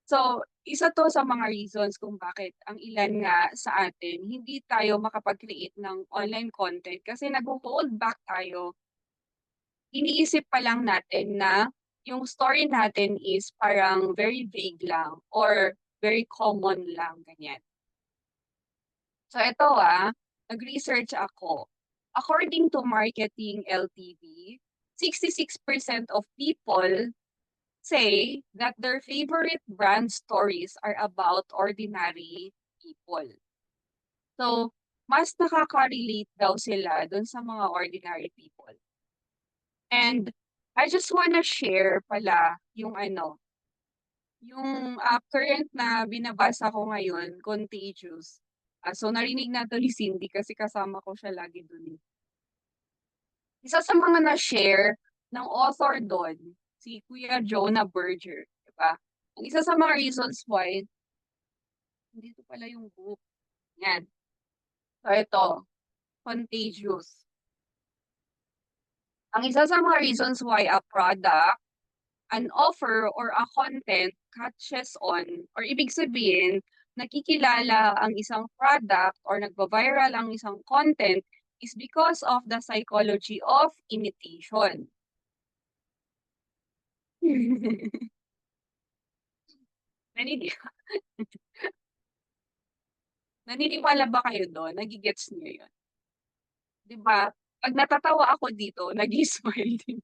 A: So, isa 'to sa mga reasons kung bakit ang ilan nga sa atin hindi tayo makapag-create ng online content kasi nagho-hold back tayo. Iniisip pa lang natin na yung story natin is parang very vague lang or very common lang, ganyan. So eto, nag-research ako. According to Marketing LTV, 66% of people say that their favorite brand stories are about ordinary people. So, mas nakaka-relate daw sila dun sa mga ordinary people. And I just wanna share pala yung yung, current na binabasa ko ngayon, Contagious. So narinig na 'to ni Cindy kasi kasama ko siya lagi dun, eh. Isa sa mga na-share ng author dun, si Kuya Jonah Berger, 'di ba? Ang isa sa mga reasons why nandito pala yung book, 'yan. So ito, Contagious. Ang isa sa mga reasons why a product, an offer, or a content catches on or ibig sabihin, nakikilala ang isang product or nagva-viral ang isang content is because of the psychology of imitation. Nanini naniniwala ba kayo dun? Nage-gets niyo yun? 'Di ba, 'pag natatawa ako dito, nag-i-smile din.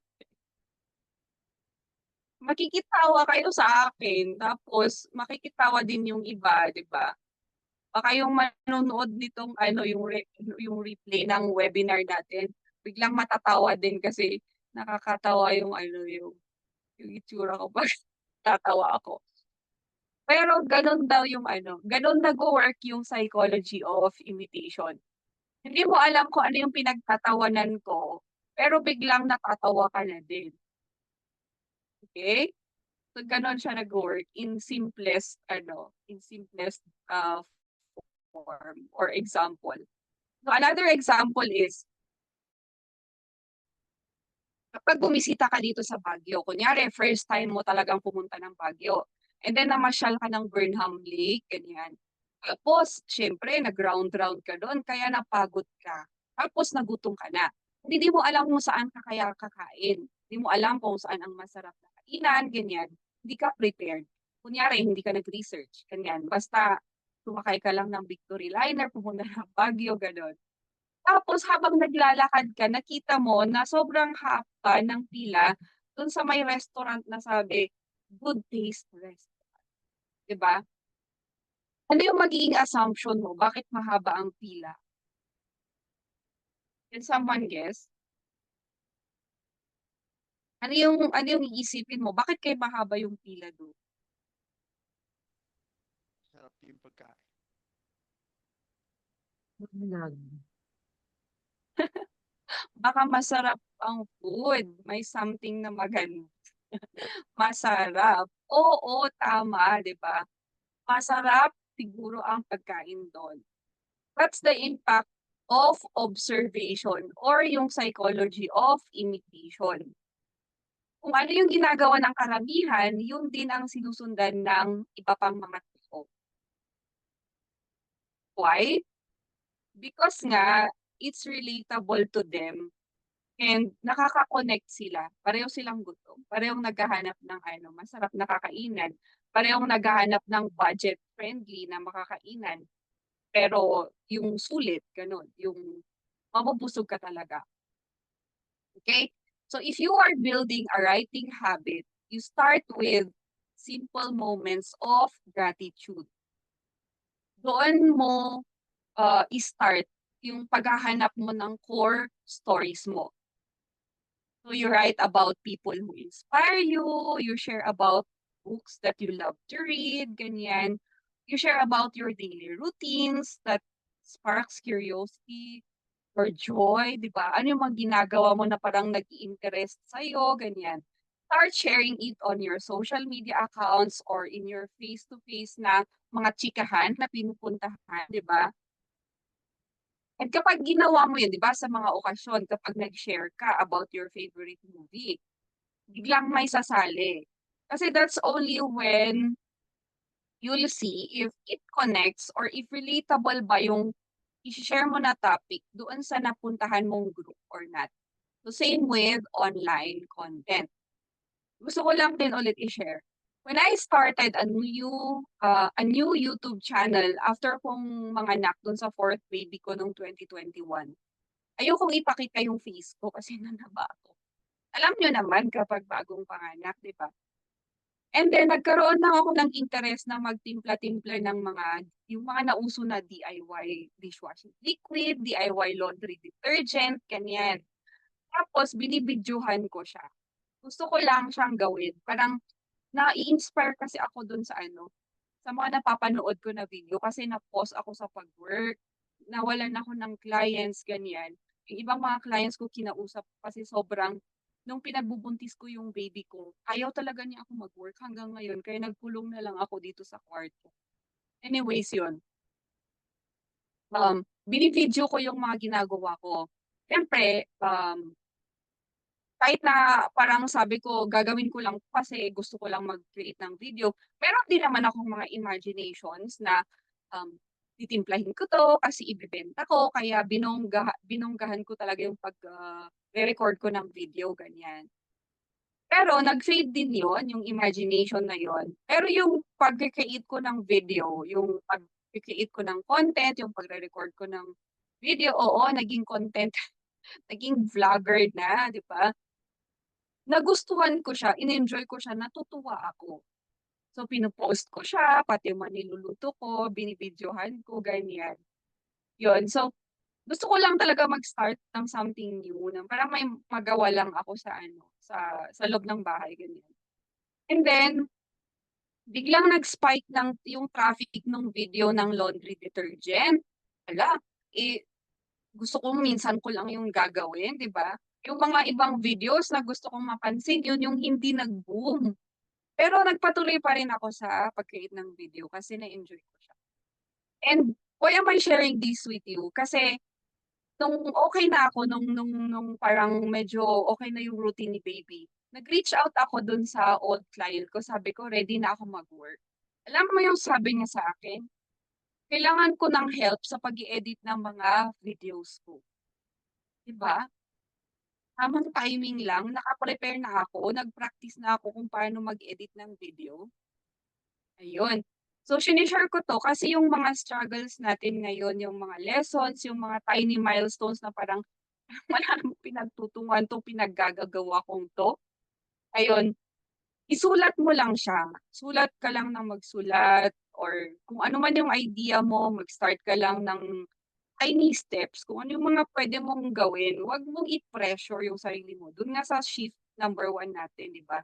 A: Makikitawa kayo sa akin, tapos makikitawa din yung iba, 'di ba? Baka yung manonood nitong yung replay ng webinar natin, biglang matatawa din kasi nakakatawa yung itsura ko 'pag tatawa ako. Pero gano'n daw yung gano'n nagwo-work yung psychology of imitation. Hindi mo alam kung ano yung pinagtatawanan ko, pero biglang natatawa ka na din, okey? So gano'n siya nagwo-work in simplest, form or example. So another example is, kapag bumisita ka dito sa Baguio, kunyari first time mo talagang pumunta ng Baguio, and then namasyal ka ng Burnham Lake, ganyan. Tapos siyempre nag-round-round ka dun kaya napagod ka, tapos nagutom ka na. Hindi mo alam kung saan ka kaya kakain, hindi mo alam kung saan ang masarap na kainan, ganyan. Hindi ka prepared. Kunyari hindi ka nag-research, ganyan. Basta sumakay ka lang ng Victory Liner, pumunta ng Baguio, gano'n. Tapos habang naglalakad ka nakita mo na sobrang haba ng pila dun sa may restaurant na sabi, Good Taste Restaurant, 'di ba? Ano yung magiging assumption mo, bakit mahaba ang pila? Can someone guess? Ano yung iisipin mo? Bakit kaya mahaba yung pila dun?
C: Sarap yung pagkain.
B: Nag.
A: Baka masarap ang food, may something na masarap. Oo, tama, 'di ba? Masarap siguro ang pagkain dun. That's the impact of observation or yung psychology of imitation. Kung ano yung ginagawa ng karamihan, yun din ang sinusundan ng iba pang mga tao. Why? Because nga, it's relatable to them and nakaka-connect sila. Pareho silang gutom, parehong naghahanap ng masarap na kakainan, parehong naghahanap ng budget-friendly na makakainan. Pero yung sulit, gano'n, yung mabubusog ka talaga. Okay? So if you are building a writing habit, you start with simple moments of gratitude. Doon mo i-start yung paghahanap mo ng core stories mo. So you write about people who inspire you share about books that you love to read, ganyan. You share about your daily routines that sparks curiosity or joy, 'di ba? Ano yung mga ginagawa mo na parang nag-i-interest sa'yo, ganyan. Start sharing it on your social media accounts or in your face-to-face na mga chikahan na pinupuntahan, 'di ba? At kapag ginawa mo 'yun, 'di ba, sa mga okasyon kapag nag-share ka about your favorite movie, biglang may sasali. Kasi that's only when you'll see if it connects or if relatable ba yung i-share mo na topic doon sa napuntahan mong group or not. So same with online content. Gusto ko lang din ulit i-share. When I started a new YouTube channel after kong manganak dun sa fourth baby ko nung 2021, ayokong ipakita yung face ko kasi nanaba ako. Alam niyo naman kapag bagong panganak, 'di ba? And then nagkaroon lang ako ng interest na magtimpla-timpla ng yung mga nauso na DIY dishwashing liquid, DIY laundry detergent, ganyan. Tapos binibidyohan ko siya. Gusto ko lang siyang gawin. Parang nai-inspire kasi ako dun sa mga napapanood ko na video kasi na-pause ako sa pag-work, nawalan ako ng clients, ganyan. Yung ibang mga clients ko kinausap ko kasi nung pinagbubuntis ko yung baby ko, ayaw talaga niya ako mag-work hanggang ngayon kaya nagkulong na lang ako dito sa kwarto. Anyways yun, bini-video ko yung mga ginagawa ko. Siyempre, kahit na parang sabi ko gagawin ko lang kasi gusto ko lang mag-create ng video, meron din naman akong mga imaginations na, titimplahin ko 'to kasi ibebenta ko kaya binonggahan ko talaga yung re-record ko ng video, ganyan. Pero nag-fade din yon yung imagination na yon. Pero yung pagke-create ko ng video, yung pagke-create ko ng content, yung pagre-record ko ng video, oo, naging content, naging vlogger na, 'di ba? Nagustuhan ko siya, in-enjoy ko siya, natutuwa ako. So pino-post ko siya, pati yung mga niluluto ko, binibidyohan ko, ganyan. Yun, so gusto ko lang talaga mag-start ng something new na parang may magawa lang ako sa loob ng bahay, ganyan. And then, biglang nag-spike yung traffic nung video ng laundry detergent. Hala, eh, gusto ko minsan ko lang yung gagawin, 'di ba? Yung mga ibang videos na gusto kong mapansin, yun yung hindi nag-boom. Pero nagpatuloy pa rin ako sa pag-create ng video kasi na-enjoy ko siya. And why am I sharing this with you? Kasi nung okey na ako nung parang medyo okey na yung routine ni baby, nag-reach out ako dun sa old client ko, sabi ko, "Ready na ako mag-work." Alam mo yung sabi niya sa akin, "Kailangan ko ng help sa pag-e-edit ng mga videos ko." 'Di ba? Tamang timing lang, naka-prepare na ako, nag-practice na ako kung paano mag-edit ng video, ayun. So shine-share ko 'to kasi yung mga struggles natin ngayon, yung mga lessons, yung mga tiny milestones na parang wala namang pinagtutunguhan 'tong pinaggagagawa kong 'to, ayun, isulat mo lang siya. Sulat ka lang ng magsulat or kung ano man yung idea mo, mag-start ka lang ng tiny steps kung ano yung mga puwede mong gawin, 'wag mong i-pressure yung sarili mo. Dun nga sa shift number 1 natin, di ba?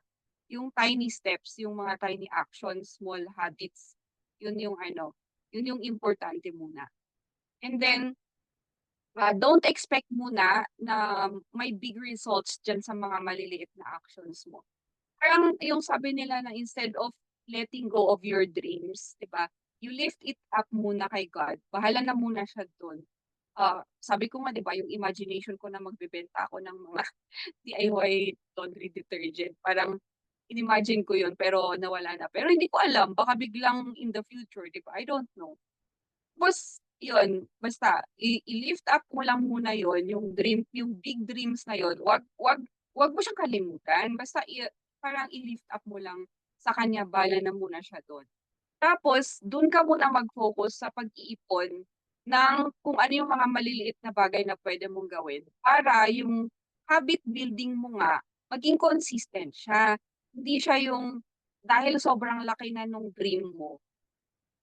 A: Yung tiny steps, yung mga tiny actions, small habits, yun yung yun yung importante muna. And then, don't expect muna na may big results dyan sa mga maliliit na actions mo. Parang yung sabi nila na instead of letting go of your dreams, 'di ba? You lift it up muna kay God. Bahala na muna siya doon. Sabi ko nga 'di ba yung imagination ko na magbebenta ako ng mga DIY laundry detergent. Parang inimagine ko yun pero nawala na. Pero hindi ko alam baka biglang in the future, 'di ba? I don't know. Tapos yun, basta i-lift up mo lang muna yun, yung big dreams na yun, wag mo siyang kalimutan. Basta parang i-lift up mo lang sa kanya, bala na muna siya dun. Tapos dun ka muna mag-focus sa pag-iipon ng kung ano yung mga maliliit na bagay na pwede mong gawin para yung habit building mo nga maging consistent siya. Hindi siya yung dahil sobrang laki na nung dream mo,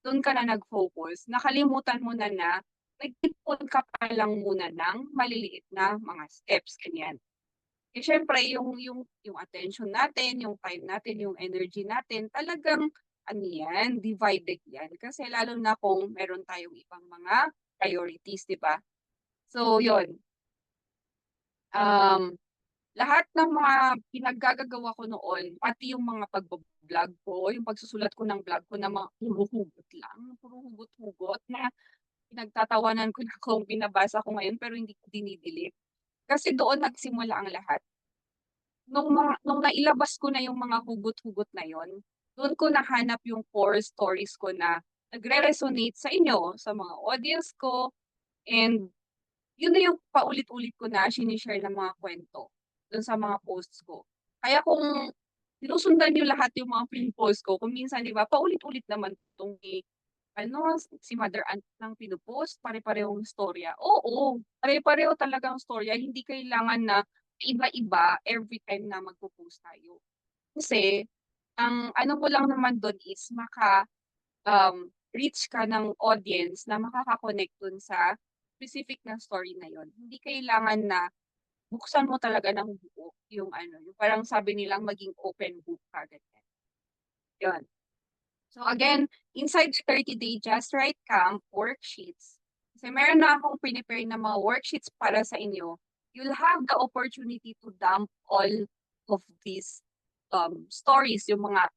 A: dun ka na nag-focus, nakalimutan mo na na nag-ipon ka pa lang muna ng maliliit na mga steps, ganyan. Eh, siyempre yung attention natin, yung time natin, yung energy natin, talagang ano yan, divided yan. Kasi lalo na kung meron tayong ibang mga priorities, 'di ba? So, yun. Um, Lahat ng mga pinaggagagawa ko noon, pati yung mga pagba-vlog ko, yung pagsusulat ko ng vlog ko na mga puro hugot lang, puro hugot-hugot na pinagtatawanan ko na kung binabasa ko ngayon pero hindi ko dinidelete. Kasi doon nagsimula ang lahat. Nung nailabas ko na yung mga hugot-hugot na yon, doon ko nahanap yung core stories ko na nagre-resonate sa inyo, sa mga audience ko, and yun na yung paulit-ulit ko na shini-share ng mga kwento dun sa mga posts ko. Kaya kung sinusundan niyo lahat yung mga pino-post ko, kung minsan 'di ba paulit-ulit naman 'tong si Mother Aunt lang pino-post, pare-parehong istorya. Oo, pare-pareho talagang istorya, hindi kailangan na iba-iba every time na magpo-post tayo. Kasi ang ano mo lang naman dun is reach ka ng audience na makaka-connect dun sa specific na story na yon. Hindi kailangan na buksan mo talaga ng buo yung yung parang sabi nilang maging open book ka, ganyan. Yun. So again, inside the 30-day Just Right Camp worksheets, kasi meron na akong prepare na mga worksheets para sa inyo, you'll have the opportunity to dump all of these stories, yung mga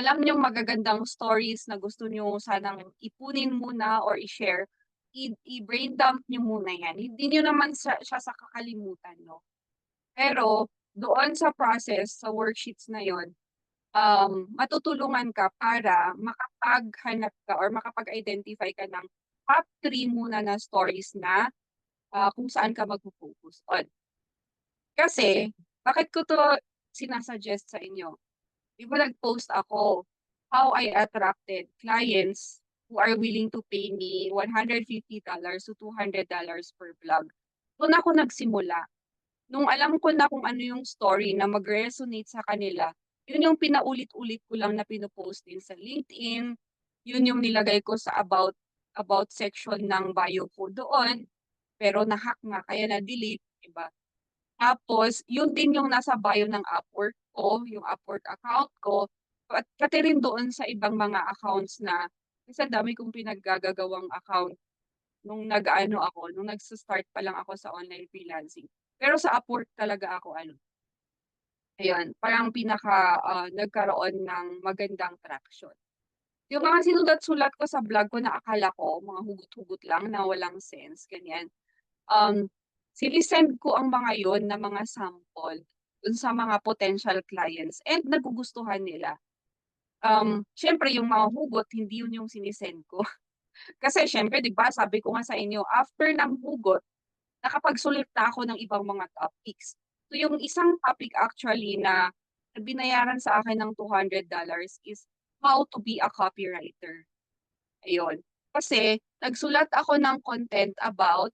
A: alam niyong magagandang stories na gusto niyo sanang ipunin muna or i-share, i-brain dump niyo muna yan. Hindi niyo naman siya sa kakalimutan, no? Pero doon sa process, sa worksheets na yon, matutulungan ka para makapaghanap ka or makapag-identify ka ng top 3 muna na stories na kung saan ka mag-focus on. Kasi, bakit ko to sinasuggest sa inyo? Di ba nag-post ako, how I attracted clients who are willing to pay me $150 to $200 per vlog. Doon ako nagsimula. Nung alam ko na kung ano yung story na mag-resonate sa kanila, yun yung pinaulit-ulit ko lang na pinopost din sa LinkedIn. Yun yung nilagay ko sa about section ng bio ko doon. Pero nahack nga, kaya na-delete, diba? Tapos, yun din yung nasa bio ng Upwork ko, yung Upwork account ko. At pati rin doon sa ibang mga accounts na, kasi ang dami kong pinaggagawang account nung nung nagsa-start pa lang ako sa online freelancing. Pero sa Upwork talaga ako ayun, parang nagkaroon ng magandang traction. Yung mga sinulat-sulat ko sa blog ko na akala ko, mga hugot-hugot lang na walang sense, ganyan. Um, Sinisend ko ang mga yon na mga sample dun sa mga potential clients and nagugustuhan nila. Siyempre yung mga hugot, hindi yun yung sinisend ko. Kasi siyempre, di ba, sabi ko nga sa inyo, after ng hugot, nakapagsulit na ako ng ibang mga topics. So yung isang topic actually na binayaran sa akin ng $200 is how to be a copywriter. Ayun. Kasi nagsulat ako ng content about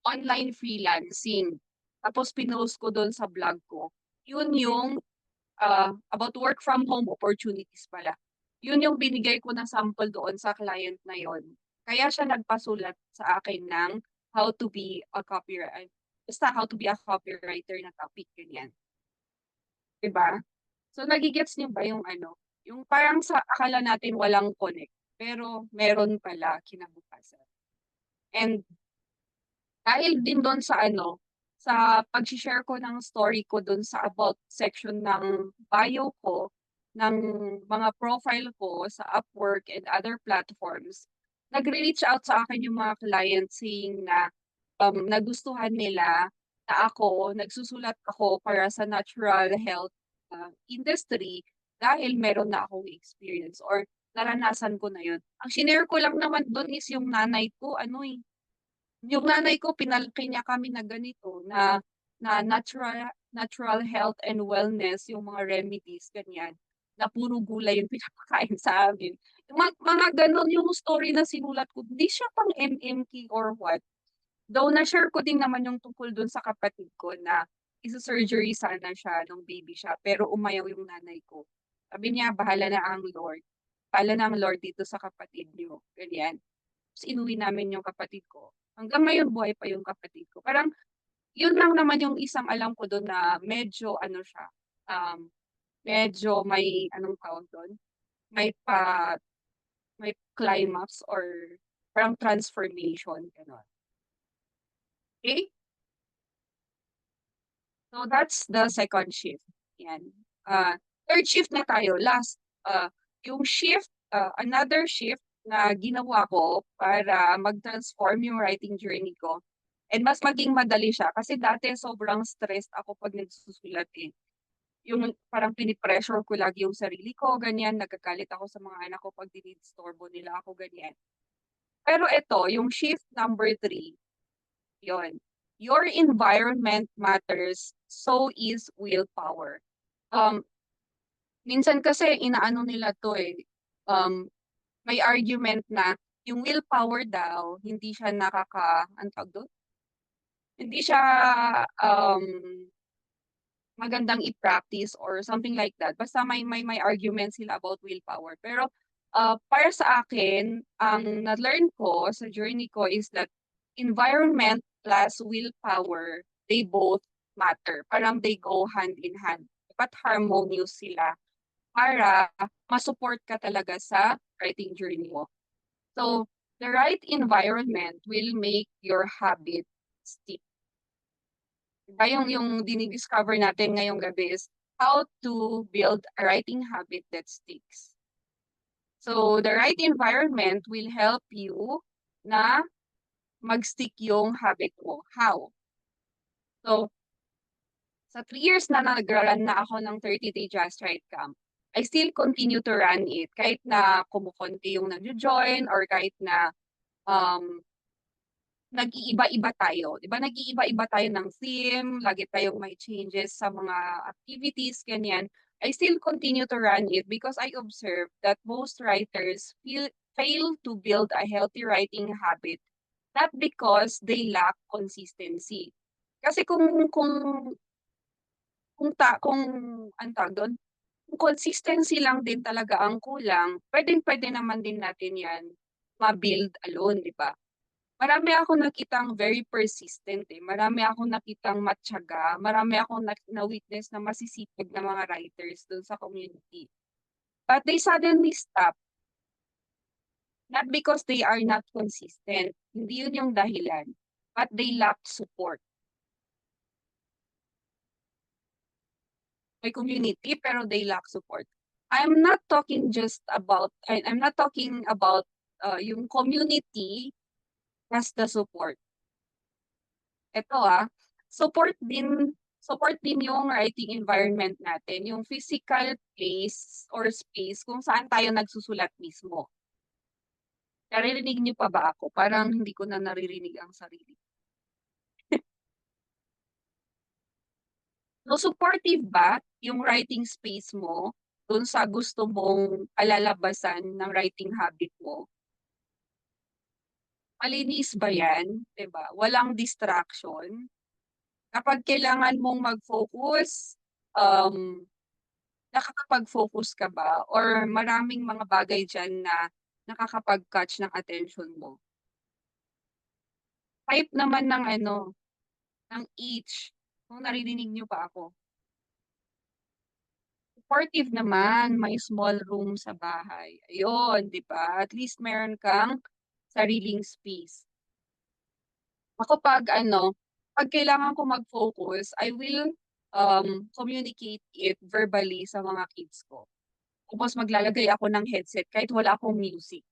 A: online freelancing. Tapos pinost ko doon sa blog ko. Yun yung about work from home opportunities pala. Yun yung binigay ko na sample doon sa client na yon. Kaya siya nagpasulat sa akin ng how to be a copywriter. Basta how to be a copywriter na topic, ganyan. 'di ba? So nage-gets niyo ba yung ano, yung parang sa akala natin walang connect, pero meron pala kinabukasan. And dahil din dun sa ano, sa pagse-share ko ng story ko dun sa about section ng bio ko, ng mga profile ko sa Upwork and other platforms, nagre-reach out sa akin yung mga clients saying na, nagustuhan nila na ako, nagsusulat ako para sa natural health, industry dahil meron na akong experience or naranasan ko na yun. Ang shinare ko lang naman dun is yung nanay ko ano, yung nanay ko pinalaki niya kami na ganito, na na natural natural health and wellness, yung mga remedies ganyan, na puro gulay yung pinapakain sa amin. Yung mga gano'n yung story na sinulat ko, hindi siya pang MMK or what. Though na-share ko din naman yung tungkol dun sa kapatid ko na isa-surgery sana siya nung baby siya, pero umayaw yung nanay ko. Sabi niya, bahala na ang Lord dito sa kapatid niyo, ganyan. Ta's inuwi namin yung kapatid ko. Hanggang ngayon buhay pa yung kapatid ko. Parang yun lang naman yung isang alam ko dun na medyo ano siya, medyo may anong tawag dun, may pa may climax or parang transformation, gano'n. Okay. So that's the second shift, 'yan. Third shift na tayo, last, yung shift, another shift na ginawa ko para mag-transform yung writing journey ko and mas maging madali siya kasi dati sobrang stressed ako 'pag nagsusulat, eh. Yung parang pini-pressure ko lagi yung sarili ko, ganyan, nagagalit ako sa mga anak ko 'pag dinisturbo nila ako, ganyan. Pero eto, yung shift number 3, yon. Your environment matters, so is willpower. Um, Minsan kasi inaano nila 'to, eh, um, may argument na yung willpower daw hindi siya anong tawag dun? Hindi siya, um, magandang i-practice or something like that. Basta may argument sila about willpower. Pero, para sa akin, ang na-learn ko sa journey ko is that environment plus willpower, they both matter. Parang they go hand in hand. Dapat harmonious sila para ma-support ka talaga sa writing journey mo. So, the right environment will make your habit stick. Diba yung dini-discover natin ngayong gabi is how to build a writing habit that sticks. So, the right environment will help you na mag-stick yung habit mo. How? So, sa 3 years na nag-run na ako ng 30-day Just Right Camp, I still continue to run it kahit na kumukonti yung nagjo-join or kahit na um, nag-iiba-iba tayo, 'di ba nag-iiba-iba tayo ng theme, lagi tayong may changes sa mga activities, ganyan. I still continue to run it because I observe that most writers fail to build a healthy writing habit, not because they lack consistency. Kasi kung anong tawag dun, kung consistency lang din talaga ang kulang, puwedeng-puwede naman din natin 'yan ma-build alone, 'di ba? Marami akong nakitang very persistent, eh, marami akong nakitang matiyaga, marami akong na-witness na masisipag na mga writers dun sa community. But they suddenly stop, not because they are not consistent, hindi yun yung dahilan, but they lack support. May community pero they lack support. I'm not talking about, yung community plus the support. Eto, support din yung writing environment natin, yung physical place or space kung saan tayo nagsusulat mismo. Naririnig niyo pa ba ako? Parang hindi ko na naririnig ang sarili. So, supportive ba yung writing space mo dun sa gusto mong kalalabasan ng writing habit mo? Malinis ba yan, 'di ba? Walang distraction? Kapag kailangan mong mag-focus, um, nakakapag-focus ka ba or maraming mga bagay diyan na nakakapag-catch ng attention mo? Type naman ng ano, ng each, kung naririnig niyo pa ako. supportive naman, may small room sa bahay. Ayun, 'di ba? At least meron kang sariling space. Ako 'pag kailangan ko mag-focus, I will, communicate it verbally sa mga kids ko. Tapos maglalagay ako ng headset kahit wala akong music.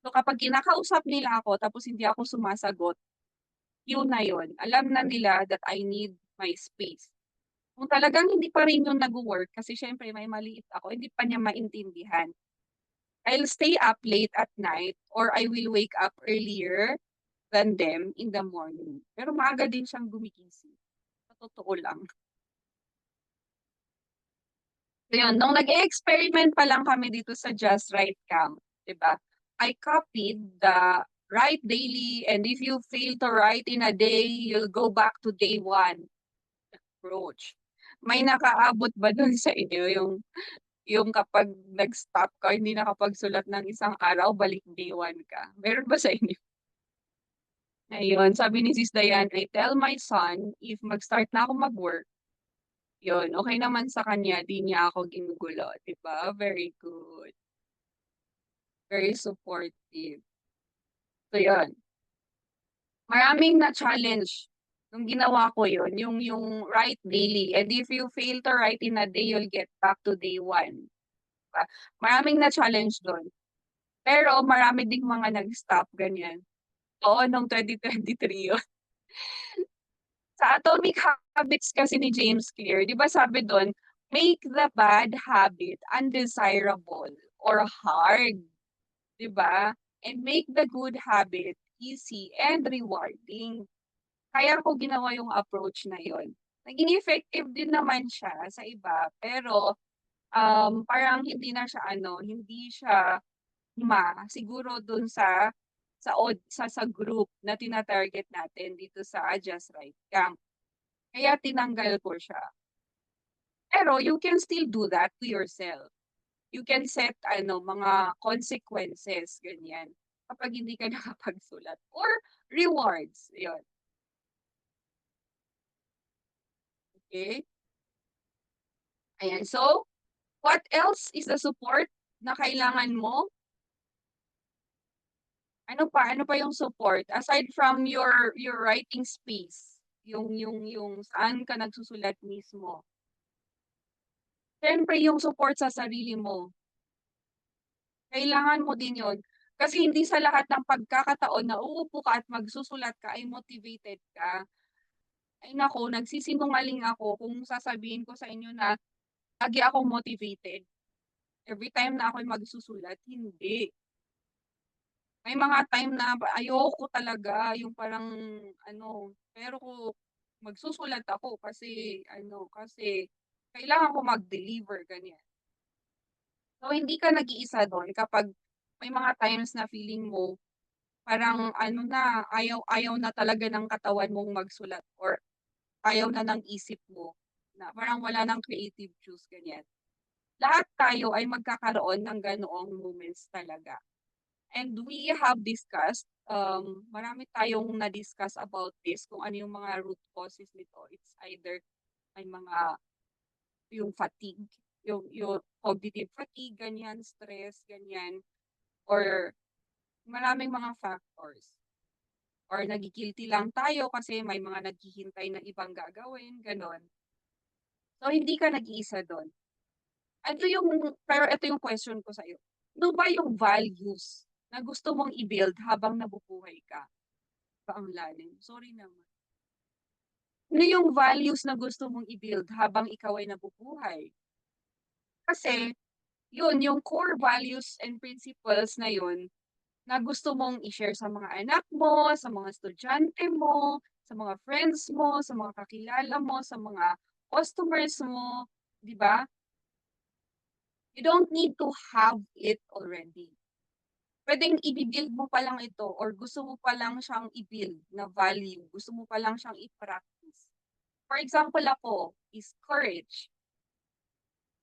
A: So, kapag kinakausap nila ako tapos hindi ako sumasagot, yun na yun. Alam na nila that I need my space. Kung talagang hindi pa rin yun nagwo-work kasi siyempre may maliit ako, hindi pa niya maintindihan, I'll stay up late at night or I will wake up earlier than them in the morning. Pero maaga din siyang gumigising, sa totoo lang. So yun, nung nag-e-experiment pa lang kami dito sa Just Right Camp, 'di ba? I copied the write daily and if you fail to write in a day, you'll go back to day one approach. May nakaabot ba dun sa inyo yung kapag nag-stop ka, hindi nakapagsulat ng isang araw, balik day one ka? Meron ba sa inyo? Ayun, sabi ni Sis Diane, "I tell my son if mag-start na ako mag-work, yun, okey naman sa kanya, 'di niya ako ginugulo." 'Di ba? Very good, very supportive. So yun, maraming na-challenge nung ginawa ko yun, yung write daily and if you fail to write in a day, you'll get back to day one, 'di ba? Maraming na-challenge dun, pero marami ding mga nag-stop, ganyan. Oo, nung 2023 yun. Sa Atomic Habits kasi ni James Clear, 'di ba sabi dun, "Make the bad habit undesirable or hard." 'Di ba? And make the good habit easy and rewarding. Kaya ko ginawa yung approach na yun. Naging effective din naman siya sa iba, pero, parang hindi siya siguro dun sa group na tina-target natin dito sa Just Right Camp. Kaya tinanggal ko siya. Pero you can still do that to yourself. You can set mga consequences, ganyan, kapag hindi ka nakapagsulat or rewards, yun, okay. Ayan, so what else is the support na kailangan mo? Ano pa yung support aside from your writing space, yung saan ka nagsusulat mismo? Siyempre yung support sa sarili mo, kailangan mo din yun. Kasi hindi sa lahat ng pagkakataon na uupo ka at magsusulat ka ay motivated ka. Ay naku, nagsisinungaling ako kung sasabihin ko sa inyo na lagi akong motivated. Every time na ako'y magsusulat, hindi. May mga time na ayoko talaga yung parang pero magsusulat ako kasi kailangan ko mag-deliver, ganyan. So, hindi ka nag-iisa dun kapag may mga times na feeling mo parang ayaw na talaga ng katawan mong magsulat or ayaw na ng isip mo na parang wala ng creative juice, ganyan. Lahat tayo ay magkakaroon ng ganoong moments talaga. And we have discussed, marami tayong na-discuss about this kung ano yung mga root causes nito. It's either may yung fatigue, yung cognitive fatigue, ganyan, stress, ganyan, or maraming mga factors. Or nagi-guilty lang tayo kasi may mga naghihintay na ibang gagawin, gano'n. So, hindi ka nag-iisa do'n. Pero ito yung question ko sa'yo. Ano ba yung values na gusto mong i-build habang nabubuhay ka? Ba ang lalim, sorry naman. Ano yung values na gusto mong i-build habang ikaw ay nabubuhay? Kasi yun, yung core values and principles na yun, na gusto mong i-share sa mga anak mo, sa mga estudyante mo, sa mga friends mo, sa mga kakilala mo, sa mga customers mo, 'di ba? You don't need to have it already. Puwedeng ibi-build mo pa lang ito or gusto mo pa lang siyang i-build na value, gusto mo pa lang siyang i-practice. For example ako is courage.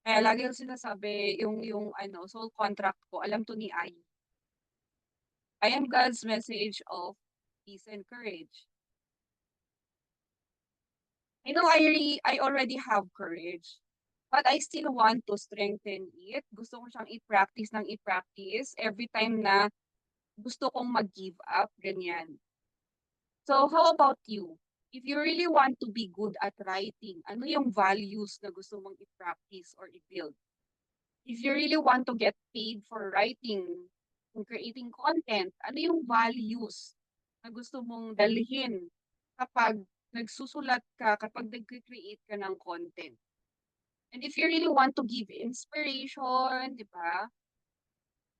A: Kaya lagi kong sinasabi yung soul contract ko, alam 'to ni Ai. I am God's message of peace and courage. I know I already have courage. but I still want to strengthen it. Gusto ko siyang i-practice ng i-practice every time na gusto kong mag-give up, ganyan. So, how about you? If you really want to be good at writing, ano yung values na gusto mong i-practice or i-build? If you really want to get paid for writing and creating content, ano yung values na gusto mong dalhin kapag nagsusulat ka, kapag nag-create ka ng content? And if you really want to give inspiration, di ba?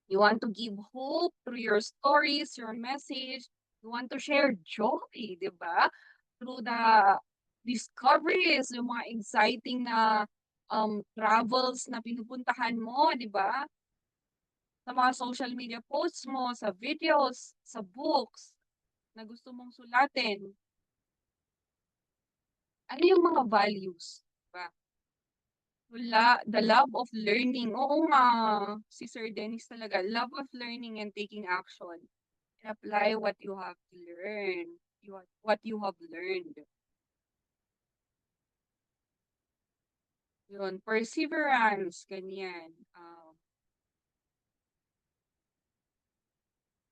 A: You want to give hope through your stories, your message. You want to share joy, di ba? Through the discoveries, yung mga exciting na travels na pinupuntahan mo, di ba? Sa mga social media posts mo, sa videos, sa books na gusto mong sulatin. Ano yung mga values? Di ba? The love of learning. Oo nga, si Sir Dennis talaga. Love of learning and taking action. And apply what you have learned. What you have learned. Yun, perseverance, ganyan.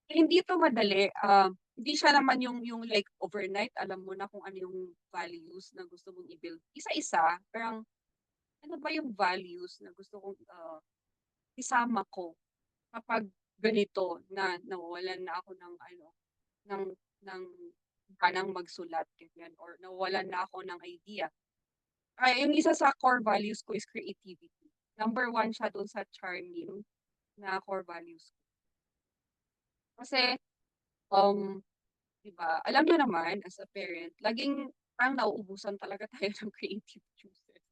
A: Hindi to madali. Hindi siya naman yung like overnight, alam mo na kung ano yung values na gusto mong i-build. Isa-isa, parang ano ba yung values na gusto kong isama ko kapag ganito na nawawalan na ako ng ano, ng ng ganang magsulat ganyan or nawawalan na ako ng idea. Yung isa sa core values ko is creativity. Number one siya dun sa charming na core values ko. Kasi, um, 'di ba, alam niyo naman as a parent, laging parang nauubusan talaga tayo ng creative juices.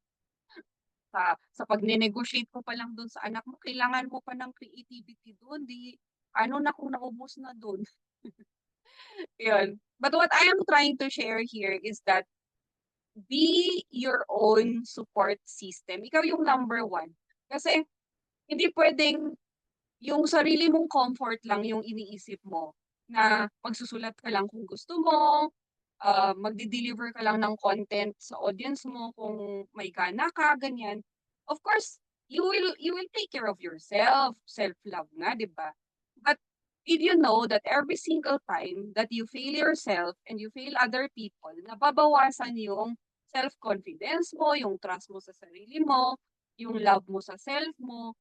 A: Sa pagne-negotiate mo pa lang dun sa anak mo, kailangan mo pa ng creativity dun, 'di ano na kung naubos na dun. Yun. But what I am trying to share here is that be your own support system. Ikaw yung number one. Kasi hindi puwedeng yung sarili mong comfort lang yung iniisip mo na magsusulat ka lang kung gusto mo, magde-deliver ka lang ng content sa audience mo kung may gana ka, ganyan. Of course, you will take care of yourself, self-love nga, 'di ba? But did you know that every single time that you fail yourself and you fail other people, nababawasan yung self-confidence mo, yung trust mo sa sarili mo, yung love mo sa self mo.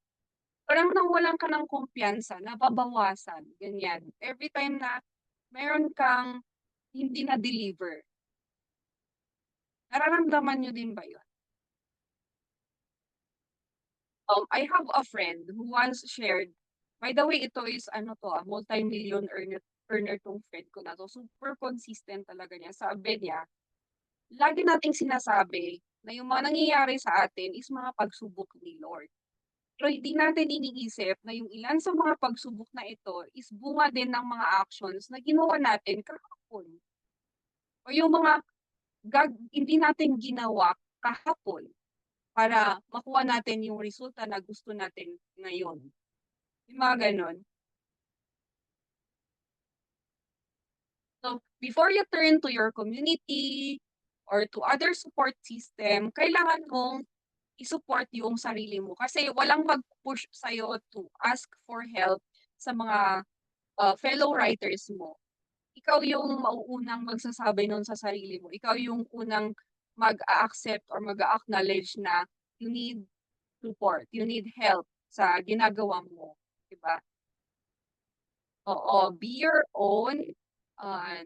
A: Parang nawalan ka ng kumpiyansa, nababawasan, ganyan. Every time na meron kang hindi na-deliver. Nararamdaman niyo din ba yun? I have a friend who once shared, by the way, ito is ano to, multi-million earner tong friend ko na 'to, super consistent talaga niya. Sabi niya, lagi nating sinasabi na yung mga nangyayari sa atin is mga pagsubok ni Lord. Pero hindi natin iniisip na yung ilan sa mga pagsubok na ito is bunga din ng mga actions na ginawa natin kahapon. O yung mga hindi natin ginawa kahapon para makuha natin yung resulta na gusto natin ngayon. Yung mga gano'n. So, before you turn to your community or to other support system, kailangan mong i-support yung sarili mo kasi walang mag-push sa'yo to ask for help sa mga fellow writers mo. Ikaw yung mauunang magsasabi nun sa sarili mo. Ikaw yung unang mag-a-accept or mag-a-acknowledge na you need support, you need help sa ginagawa mo, 'di ba? Oo, be your own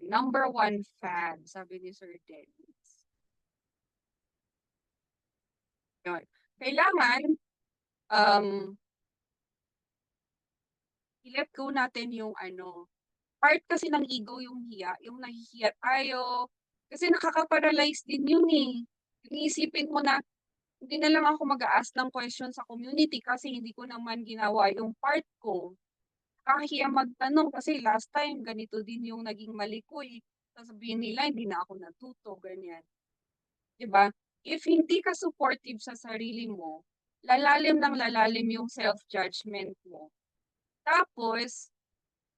A: number one fan, sabi ni Sir Dennis. Yun. Kailangan um, i-let go natin yung ano, part kasi ng ego yung hiya, yung nahihiya tayo, kasi nakaka-paralyze din yun eh. Iisipin mo na, hindi na lang ako mag-a-ask ng question sa community kasi hindi ko naman ginawa yung part ko. Nakakahiya magtanong kasi last time ganito din yung naging mali ko eh. Sasabihin nila hindi na ako natuto, ganyan. 'Di ba? If hindi ka supportive sa sarili mo, lalalim ng lalalim yung self-judgment mo. Tapos,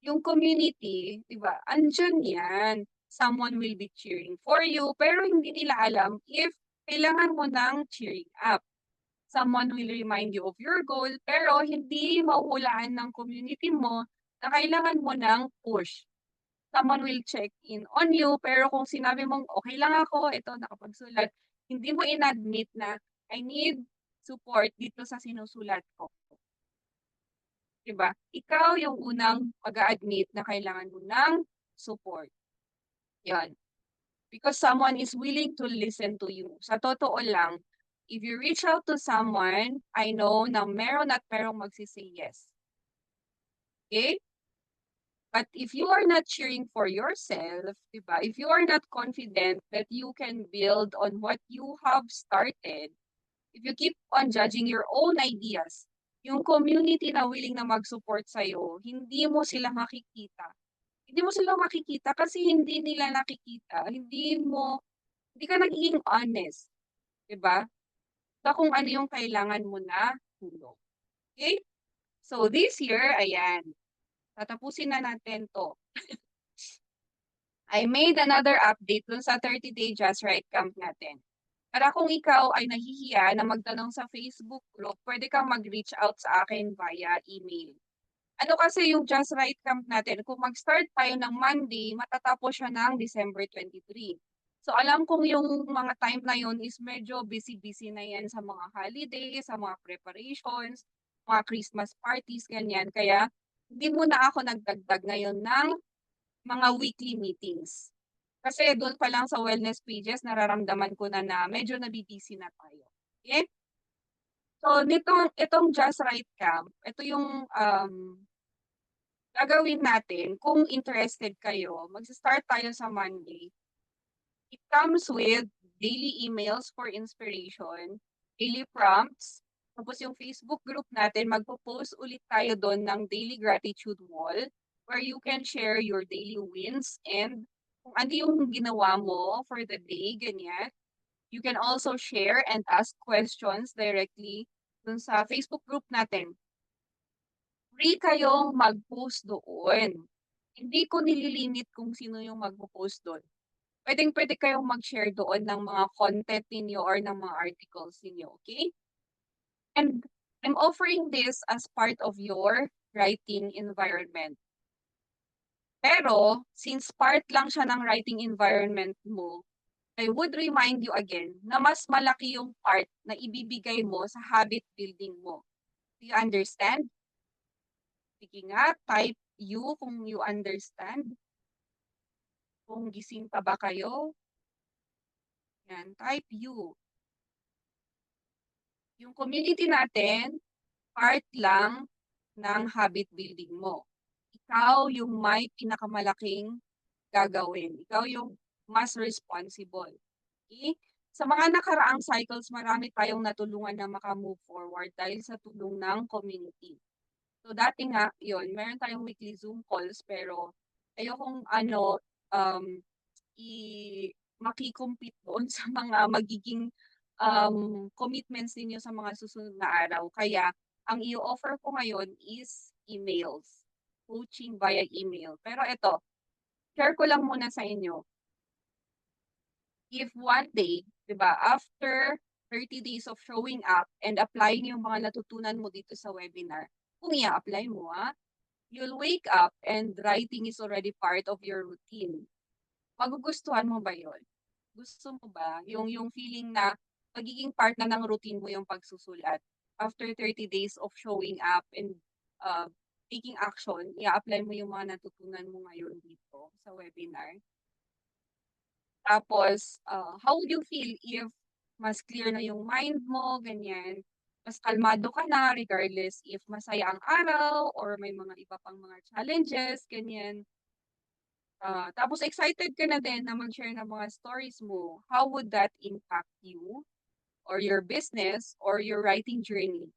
A: yung community, 'di ba, andiyan 'yan. Someone will be cheering for you, pero hindi nila alam if kailangan mo ng cheering up. someone will remind you of your goal, pero hindi mahuhulaan ng community mo na kailangan mo ng push. Someone will check in on you, pero kung sinabi mong, okay lang ako, ito, nakapagsulat, hindi mo in-admit na, I need support dito sa sinusulat ko. Diba? Ikaw yung unang mag-a-admit na kailangan mo ng support. Yan. Because someone is willing to listen to you. Sa totoo lang, if you reach out to someone, I know na meron at merong magsisay yes. Okay? But if you are not cheering for yourself, diba? If you are not confident that you can build on what you have started, if you keep on judging your own ideas, yung community na willing na mag-support sa'yo, hindi mo sila makikita. Hindi mo sila makikita kasi hindi nila nakikita. Hindi ka nagiging honest. Diba? Sa kung ano yung kailangan mo na tulong. Okay? So this year, ayan, tatapusin na natin to. I made another update dun sa 30-day Just Right Camp natin. Para kung ikaw ay nahihiya na magtanong sa Facebook group, pwede kang mag-reach out sa akin via email. Ano kasi yung Just Right Camp natin, kung mag-start tayo ng Monday, matatapos siya ng December 23. So alam kong yung mga time na yun is medyo busy-busy na yan sa mga holidays, sa mga preparations, mga Christmas parties, ganyan. Kaya hindi muna ako nagdagdag ngayon ng mga weekly meetings. Kasi doon pa lang sa wellness pages, nararamdaman ko na medyo nabibisi na tayo. Okay? So, itong Just Right Camp, ito yung gagawin natin. Kung interested kayo, mag-start tayo sa Monday. It comes with daily emails for inspiration, daily prompts, tapos yung Facebook group natin, magpo-post ulit tayo doon ng daily gratitude wall where you can share your daily wins and kung ano yung ginawa mo for the day, ganyan. You can also share and ask questions directly dun sa Facebook group natin. Free kayong mag-post doon. Hindi ko nililimit kung sino yung mag-post doon. Pwedeng-pwede kayong mag-share doon ng mga content ninyo or ng mga articles ninyo, okay? And I'm offering this as part of your writing environment. Pero, since part lang siya ng writing environment mo, I would remind you again na mas malaki yung part na ibibigay mo sa habit building mo. Do you understand? Sige nga, type you kung you understand. Kung gising pa ba kayo? Yan, type you. Yung community natin, part lang ng habit building mo. Ikaw yung may pinakamalaking gagawin. Ikaw yung mas responsible. Okay? Sa mga nakaraang cycles, marami tayong natulungan na makamove forward dahil sa tulong ng community. So dati nga, yun, meron tayong weekly Zoom calls pero ayokong makikompete doon sa mga magiging commitments ninyo sa mga susunod na araw. Kaya ang i-offer ko ngayon is emails. Coaching via email. Pero ito, share ko lang muna sa inyo. If one day, di ba, after 30 days of showing up and applying yung mga natutunan mo dito sa webinar, kung i-apply mo, you'll wake up and writing is already part of your routine. Magugustuhan mo ba yon? Gusto mo ba yung feeling na magiging part na ng routine mo yung pagsusulat? After 30 days of showing up and taking action, i-apply mo yung mga natutunan mo ngayon dito sa webinar. Tapos, how would you feel if mas clear na yung mind mo, ganyan, mas kalmado ka na regardless if masaya ang araw or may mga iba pang mga challenges, ganyan. Tapos excited ka na din na mag-share ng mga stories mo. How would that impact you or your business or your writing journey?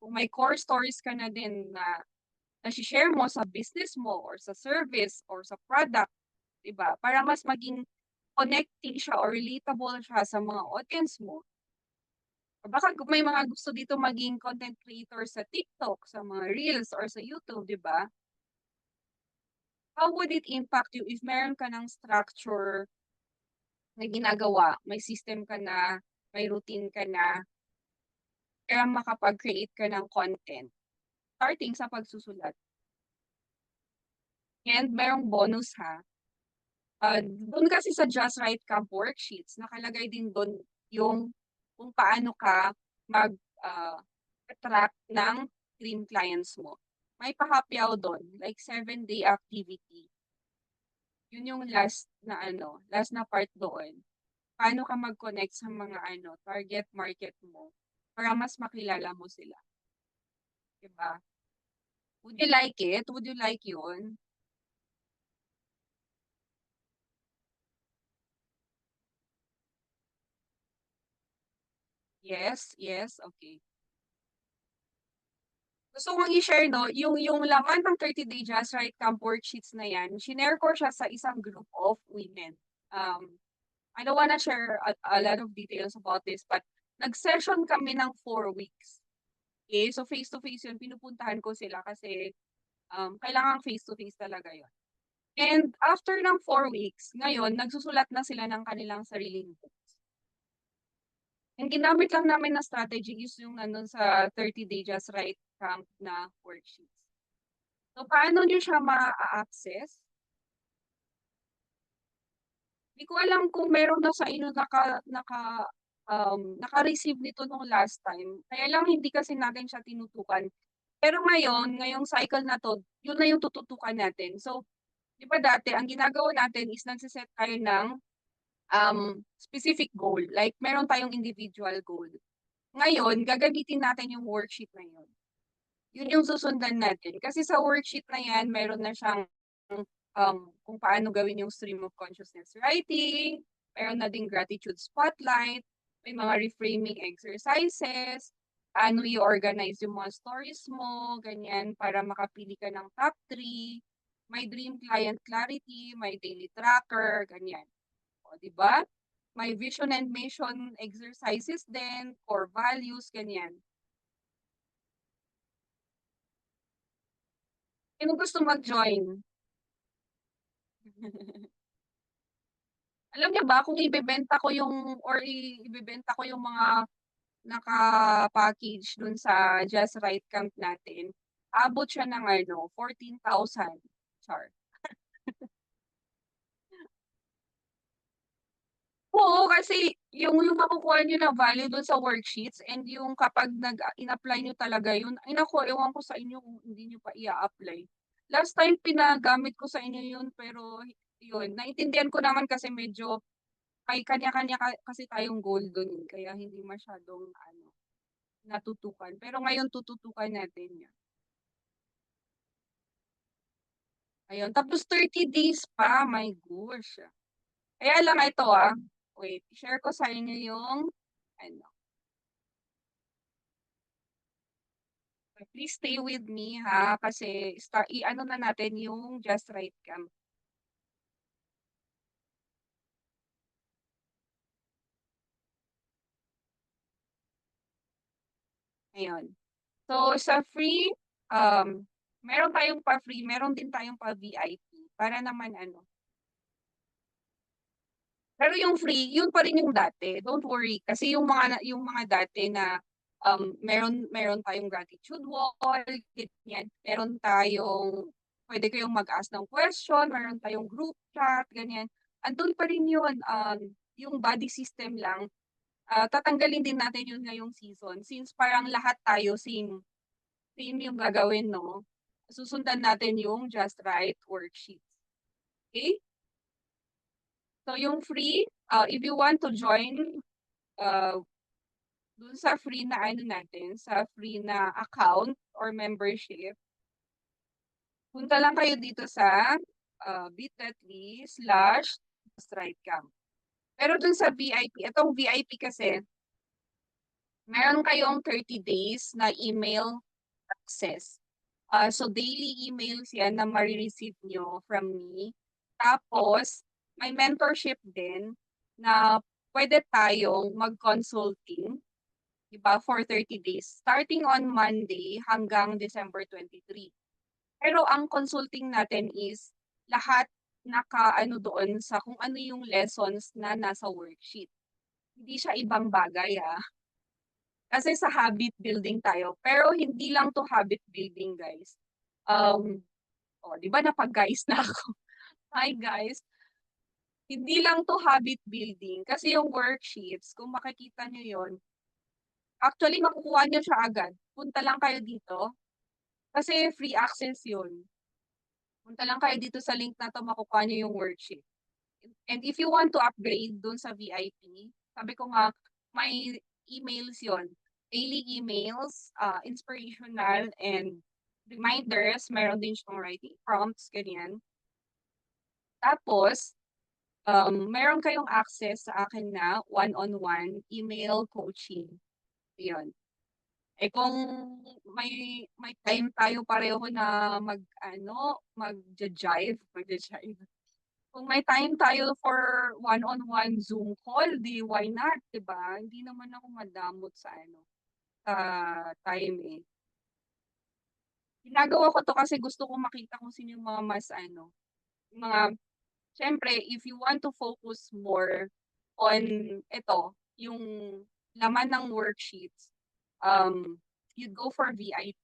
A: Kung may core stories ka na din na share mo sa business mo or sa service or sa product, diba? Para mas maging connecting siya or relatable siya sa mga audience mo. Or baka may mga gusto dito maging content creator sa TikTok, sa mga Reels, or sa YouTube, di ba? How would it impact you if meron ka ng structure na ginagawa, may system ka na, may routine ka na, Kaya makapag-create ka ng content starting sa pagsusulat. And merong bonus ha. Doon kasi sa Just Right Camp worksheets, nakalagay din doon yung kung paano ka mag attract ng dream clients mo. May pahapyaw doon, like 7-day activity. Yun yung last na part doon. Paano ka mag-connect sa mga target market mo para mas makilala mo sila. Diba? Would you like it? Would you like yun? Yes, yes, okay. Gusto kong i-share no, yung laman ng 30-day Just Right Camp worksheets na yan, shinare ko siya sa isang group of women. I don't wanna share a lot of details about this, but nag-session kami ng 4 weeks. Okay, so face-to-face yun, pinupuntahan ko sila kasi kailangan face-to-face talaga yun. And after ng 4 weeks, ngayon, nagsusulat na sila ng kanilang sariling books. Ang ginamit lang namin na strategy is yung nandun sa 30-day Just Right Camp na worksheets. So, paano nyo siya ma-access? Hindi ko alam kung meron na sa inyo naka-receive nito nung last time. Kaya lang hindi kasi natin siya tinutukan. Pero ngayon, ngayong cycle na to, yun na yung tututukan natin. So, di ba dati, ang ginagawa natin is nagsiset tayo ng specific goal. Like, meron tayong individual goal. Ngayon, gagamitin natin yung worksheet na yun. Yun yung susundan natin. Kasi sa worksheet na yan, meron na siyang kung paano gawin yung stream of consciousness writing, meron na ding gratitude spotlight, may mga reframing exercises, paano i-organize yung mga stories mo, ganyan, para makapili ka ng top 3, may dream client clarity, may daily tracker, ganyan. O, di ba? May vision and mission exercises din, core values, ganyan. Sino gusto mag-join? Alam niyo ba kung ibebenta ko yung or ibebenta ko yung mga naka-package dun sa Just Right Camp natin, abot siya ng 14,000. Char. Oo, kasi yung makukuha niyo na value dun sa worksheets and yung kapag in-apply niyo talaga yun, ay naku, ewan ko sa inyo kung hindi niyo pa i-a-apply. Last time pinagamit ko sa inyo yun pero yun, naintindihan ko naman kasi medyo ay kanya-kanya kasi tayong goal dun eh, kaya hindi masyadong natutukan. Pero ngayon tututukan natin yan. Ayun, tapos 30 days pa, my gosh. Kaya lang ito wait, share ko sa inyo yung ano. Please stay with me ha, kasi i-ano na natin yung Just Right Camp. Ayun. So, sa free, meron tayong pa-free, meron din tayong pa-VIP. Para naman Pero yung free, yun pa rin yung dati. Don't worry. Kasi yung mga dati na meron tayong gratitude wall, ganyan. Meron tayong, pwede kayong mag-ask ng question, meron tayong group chat, ganyan. Andun pa rin yun. Yung body system lang, tatanggalin din natin yun ngayong season. Since parang lahat tayo same yung gagawin, no? Susundan natin yung Just Right worksheets. Okay? So yung free, if you want to join dun sa free na natin, sa free na account or membership, punta lang kayo dito sa bit.ly/strikecamp. Pero dun sa VIP, itong VIP kasi, meron kayong 30 days na email access. So daily emails yan na marireceive nyo from me. Tapos, may mentorship din na pwede tayong mag-consulting, diba, for 30 days, starting on Monday hanggang December 23. Pero ang consulting natin is lahat doon sa kung ano yung lessons na nasa worksheet. Hindi siya ibang bagay Kasi sa habit building tayo. Pero hindi lang to habit building, guys. Di ba napag-guys na ako? Hi, guys. Hindi lang to habit building. Kasi yung worksheets, kung makikita nyo yon, actually makukuha nyo siya agad. Punta lang kayo dito. Kasi free access yun. Punta lang kayo dito sa link na to, makukuha nyo yung worksheet. And if you want to upgrade dun sa VIP, sabi ko nga, may emails yon, daily emails, inspirational, and reminders. Meron din siyang writing prompts, ganyan. Tapos, meron kayong access sa akin na one-on-one email coaching. Yun. Kung may time tayo pareho na mag-jive. Kung may time tayo for one-on-one Zoom call, di why not, di ba? Hindi naman ako madamot sa sa time eh. Ginagawa ko to kasi gusto ko makita kung sino yung mga syempre, if you want to focus more on yung laman ng worksheets, you'd go for VIP,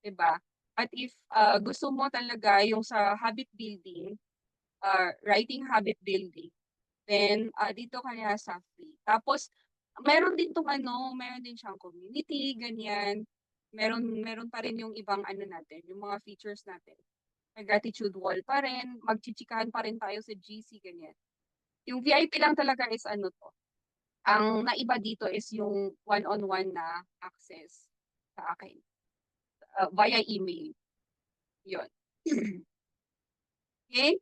A: di ba? At if gusto mo talaga yung sa habit building, writing habit building, then dito kaya sa free. Tapos meron din meron din siyang community, ganyan. Meron pa rin yung ibang natin, yung mga features natin. May gratitude wall pa rin, magchichikahan pa rin tayo sa GC, ganyan. Yung VIP lang talaga is to. Ang naiba dito is yung one-on-one na access sa akin via email. Yun. Okay?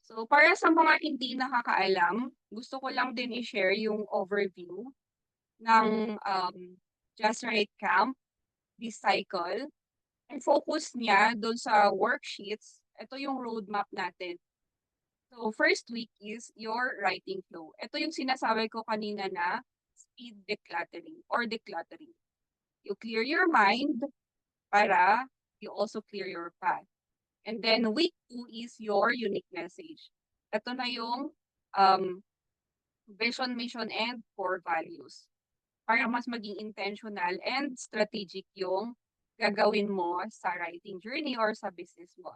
A: So, para sa mga hindi nakakaalam, gusto ko lang din i-share yung overview ng Just Right Camp, this cycle. And focus niya doon sa worksheets. Ito yung roadmap natin. So, first week is your writing flow. Ito yung sinasabi ko kanina na speed decluttering or decluttering. You clear your mind para you also clear your path. And then week 2 is your unique message. Ito na yung vision, mission, and core values. Para mas maging intentional and strategic yung gagawin mo sa writing journey or sa business mo.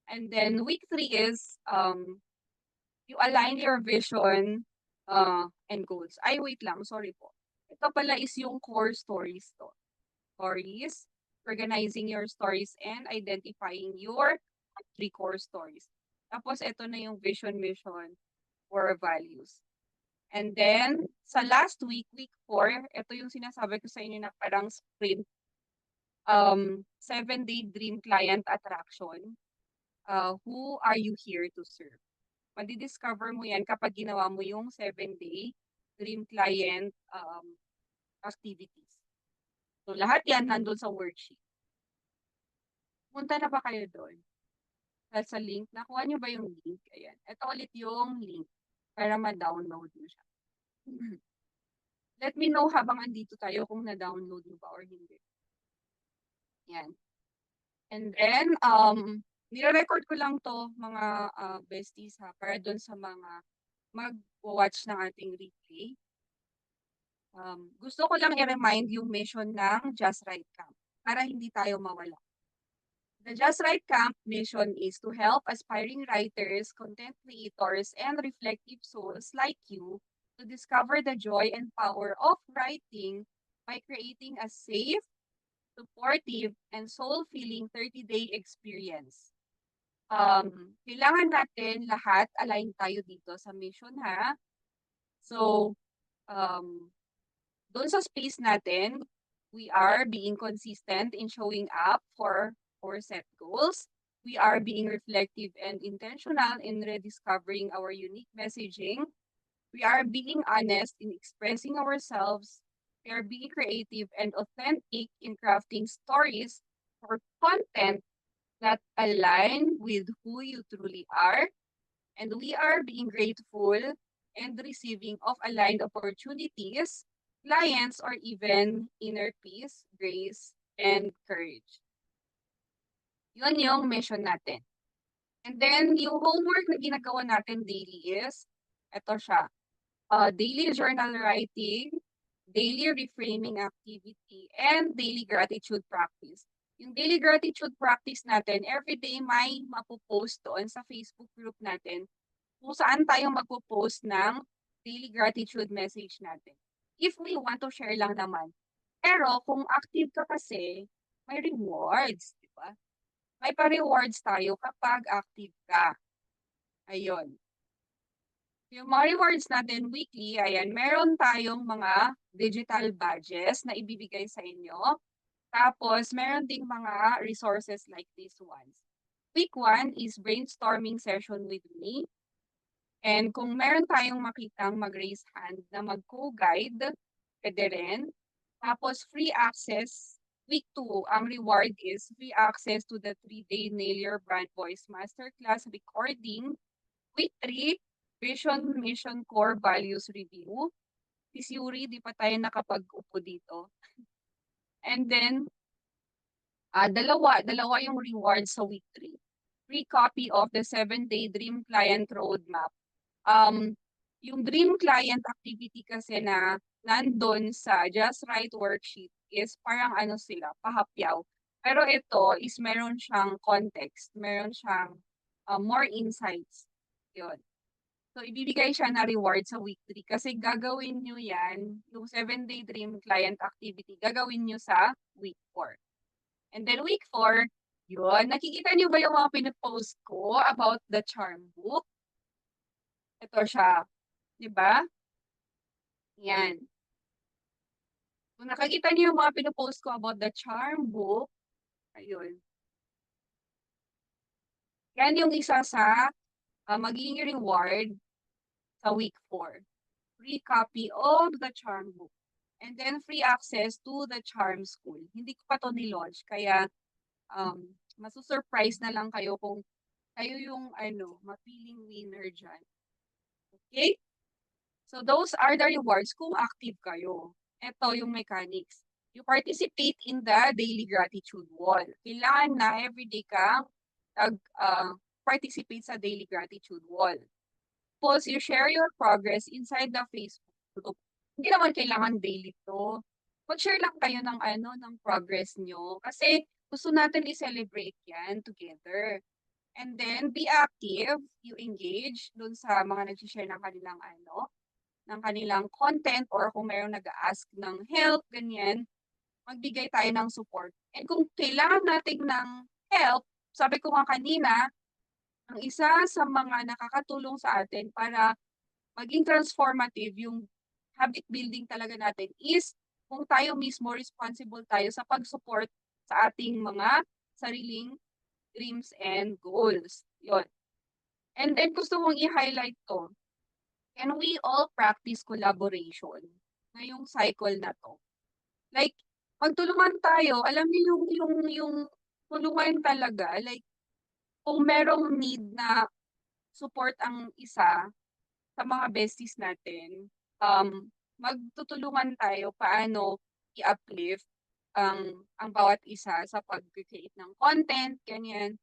A: And then week 3 is you align your vision and goals. Ay, wait lang. Sorry po. Ito pala is yung core stories to. Stories, organizing your stories, and identifying your 3 core stories. Tapos, ito na yung vision, mission, core values. And then, sa last week, week 4, ito yung sinasabi ko sa inyo na parang sprint. 7-day dream client attraction. Who are you here to serve? Madidiscover mo yan kapag ginawa mo yung 7-day dream client activities. So, lahat yan nandun sa worksheet. Punta na ba kayo doon? Sa link, nakuha nyo ba yung link? Ayan. Ito ulit yung link para ma-download mo siya. Let me know habang andito tayo kung na-download mo ba or hindi. Yan. And then, nire-record ko lang to mga besties ha, para doon sa mga mag-watch ng ating replay. Gusto ko lang i-remind yung mission ng Just Right Camp para hindi tayo mawala. The Just Right Camp mission is to help aspiring writers, content creators, and reflective souls like you to discover the joy and power of writing by creating a safe, supportive, and soul-filling 30-day experience. Kailangan natin lahat align tayo dito sa mission ha. So, doon sa space natin, we are being consistent in showing up for our set goals. We are being reflective and intentional in rediscovering our unique messaging. We are being honest in expressing ourselves. We are being creative and authentic in crafting stories or content that align with who you truly are. And we are being grateful and receiving of aligned opportunities, clients, or even inner peace, grace, and courage. Yun yung mission natin. And then, yung homework na ginagawa natin daily is, ito siya, daily journal writing, daily reframing activity, and daily gratitude practice. Yung daily gratitude practice natin, everyday may mapopost doon sa Facebook group natin kung saan tayo magpo-post ng daily gratitude message natin. If we want to share lang naman. Pero kung active ka kasi, may rewards, di ba? May pa-rewards tayo kapag active ka. Ayun. Yung mga rewards natin weekly, ayan, meron tayong mga digital badges na ibibigay sa inyo. Tapos, meron ding mga resources like these ones. Week 1 is brainstorming session with me. And kung meron tayong makitang mag-raise hand na mag-co-guide, pwede rin. Tapos, free access. Week 2, ang reward is free access to the 3-day Nail Your Brand Voice Masterclass recording. Week 3, Vision, Mission, Core Values Review. Si Yuri, di pa tayo nakapag-upo dito. And then, dalawa yung reward sa week 3. Free copy of the 7-day Dream Client Roadmap. Yung Dream Client activity kasi na nandun sa Just Right worksheet is parang ano sila, pahapyaw. Pero ito is meron siyang context, meron siyang more insights. Yun. So, ibibigay siya na reward sa week 3 kasi gagawin nyo yan, yung 7-day Dream Client activity, gagawin nyo sa week 4. And then week 4, yun, nakikita nyo ba yung mga pinapost ko about the charm book? Ito siya, di ba? Yan. Kung nakikita niyo yung mga pinapost ko about the charm book, ayun. Yan yung isa sa magiging reward sa week 4. Free copy of the charm book. And then free access to the charm school. Hindi ko pa to ni-launch, kaya masusurprise na lang kayo kung kayo yung mapiling winner dyan. Okay? So those are the rewards kung active kayo. Ito yung mechanics. You participate in the daily gratitude wall. Kailangan na everyday ka participate sa daily gratitude wall. Suppose you share your progress inside the Facebook group. Hindi naman kailangan daily to. Mag-share lang kayo ng progress nyo. Kasi gusto natin i-celebrate yan together. And then, be active, you engage dun sa mga nag-share ng kanilang content or kung mayroong nag-ask ng help, ganyan, magbigay tayo ng support. And kung kailangan natin ng help, sabi ko nga kanina, ang isa sa mga nakakatulong sa atin para maging transformative yung habit building talaga natin is kung tayo mismo responsible tayo sa pag-support sa ating mga sariling dreams and goals. Yun. And then gusto mong i-highlight to. Can we all practice collaboration ngayong cycle na to? Like, magtulungan tayo. Alam niyo yung tulungan talaga. Like, kung merong need na support ang isa sa mga besties natin, magtutulungan tayo paano i-uplift ang bawat isa sa pag-create ng content, ganyan,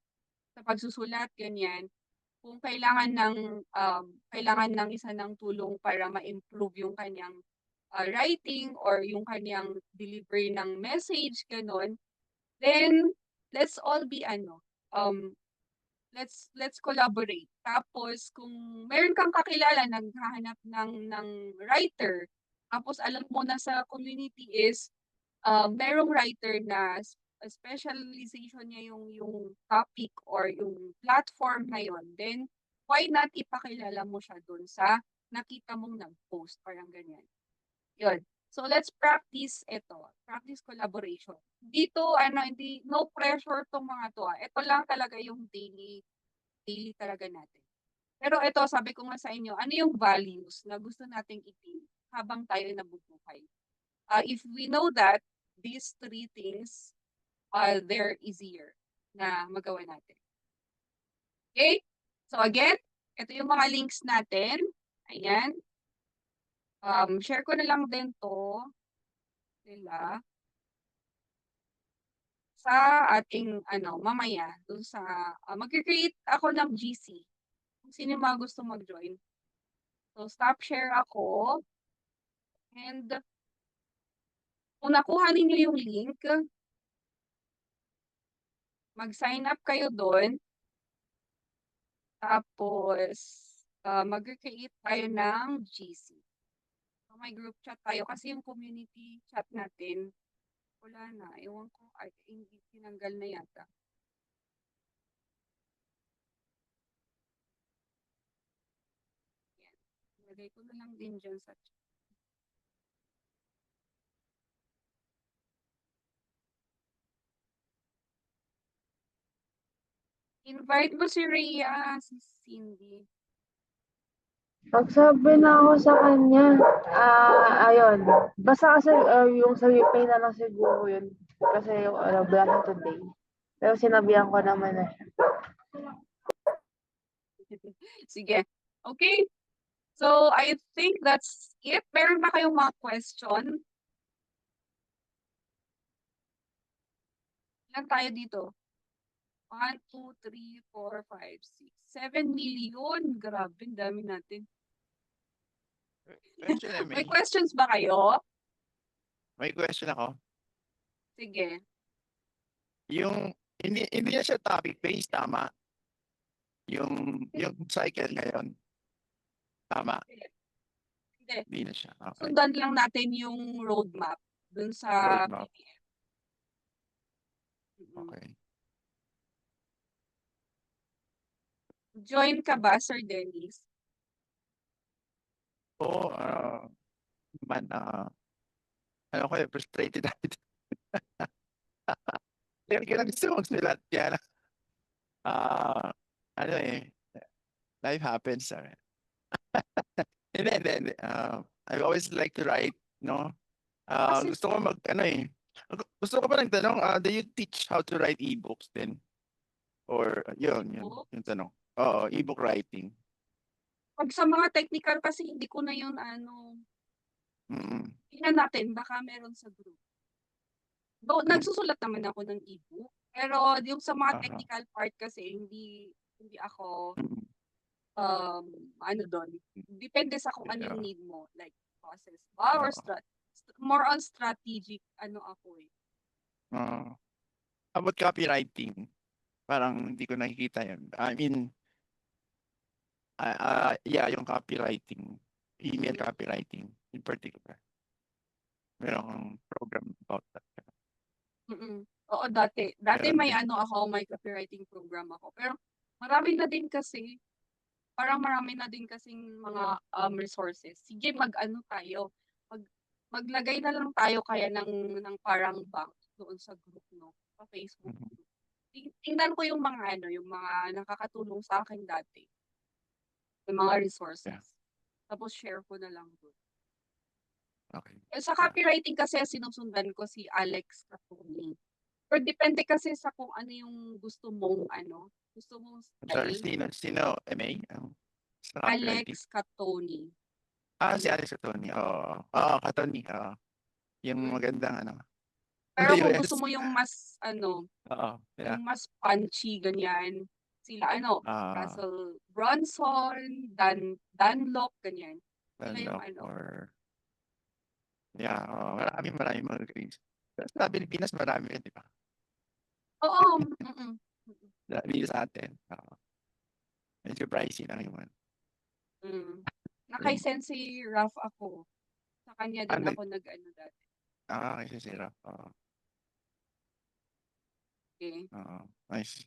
A: sa pagsusulat, ganyan. Kung kailangan ng isa ng tulong para ma-improve yung kanyang writing or yung kanyang delivery ng message, ganon, then let's all be let's collaborate. Tapos kung meron kang kakilala naghahanap ng writer, tapos alam mo na sa community is merong writer na specialization niya yung topic or yung platform na yon, then why not ipakilala mo siya dun sa nakita mong nag-post, parang ganyan. Yun. So let's practice ito. Practice collaboration. Dito, no pressure tong mga to. Ito lang talaga yung daily talaga natin. Pero ito, sabi ko nga sa inyo, ano yung values na gusto nating itin habang tayo nabubuhay? If we know that, these 3 things, they're easier na magawa natin. Okay? So again, ito yung mga links natin. Ayan. Share ko na lang din to nila sa ating mamaya dun sa mag-create ako ng GC. Kung sino mga gusto mag-join. So stop share ako and Kung nakuha ninyo yung link, mag-sign up kayo doon. Tapos, mag-create tayo ng GC. So, may group chat tayo kasi yung community chat natin, wala na. Ewan ko, ay, hindi tinanggal na yata. Yan. Lagay ko na lang din dyan sa chat. Invite mo si Rhea, si Cindy.
D: Pagsabi na ako sa kanya, ayun. Basta kasi yung sa UPay na lang siguro yun. Kasi yung wala today. Pero sinabihan ko naman na siya.
A: Sige. Okay. So, I think that's it. Meron ba kayong mga question? Ilan tayo dito? 1, 2, 3, 4, 5, 6, 7 million. Grabe, ang dami natin.
C: Question na
A: May questions ba kayo?
C: May question ako.
A: Sige.
C: Yung, hindi na siya topic based, tama? Yung cycle ngayon. Tama?
A: Hindi.
C: Hindi na siya. Okay.
A: Sundan lang natin yung roadmap dun sa
C: Roadmap.
A: PDF.
C: Okay.
A: Join ka ba, Sir Dennis?
C: Oo, man, ano ko frustrated ako. Kaya lang gusto kong sulat. Kaya lang, ano life happens. Hindi. I always like to write, no?
A: Kasi-
C: Gusto ko gusto ko pa nagtanong, do you teach how to write ebooks then? Or yun,
A: Ebook?
C: yung tanong. Oo, ebook writing.
A: Pag sa mga technical kasi hindi ko na yun tingnan natin, baka meron sa group. Nagsusulat naman ako ng ebook, pero yung sa mga
C: Aha.
A: technical part kasi hindi ako
C: Mm.
A: doon. Depende sa kung ano yung
C: Yeah.
A: need mo, like process ba or
C: Oo.
A: more on strategic ako eh.
C: How about copywriting? Parang hindi ko nakikita yun. I mean, yeah, yung copywriting, email copywriting in particular. Merong program about that.
A: Oo, dati
C: Meron
A: may
C: din.
A: may copywriting program ako. Pero marami na din kasing mga resources. Sige, tayo. Maglagay na lang tayo kaya ng parang bank doon sa group, no? Sa Facebook
C: Mhm.
A: group. Tingnan ko yung mga yung mga nakakatulong sa akin dati. Yung mga resources.
C: Yeah.
A: Tapos share ko na lang doon.
C: Okay.
A: Sa copywriting kasi sinusundan ko si Alex Catoni. Or depende kasi sa kung ano yung gusto mong
C: Sorry,
A: style.
C: sino, MA? Sa copywriting?
A: Alex Catoni.
C: Si Alex Catoni. Oo. Catoni. Yung magandang
A: Pero kung
C: US.
A: gusto mo yung mas
C: Oo. Yeah.
A: yung mas punchy ganyan, sila Russell Brunson, Dunlop ganyan. Sila yung
C: Or yeah, marami mga grades. Pero sa Pilipinas marami rin, di ba?
A: Oo.
C: Dito sa atin. Medyo pricey lang yung
A: Naka-send si Raf ako. Sa kanya din ako nag-ano dati.
C: Kasi si Raf.
A: Okay.
C: Nice.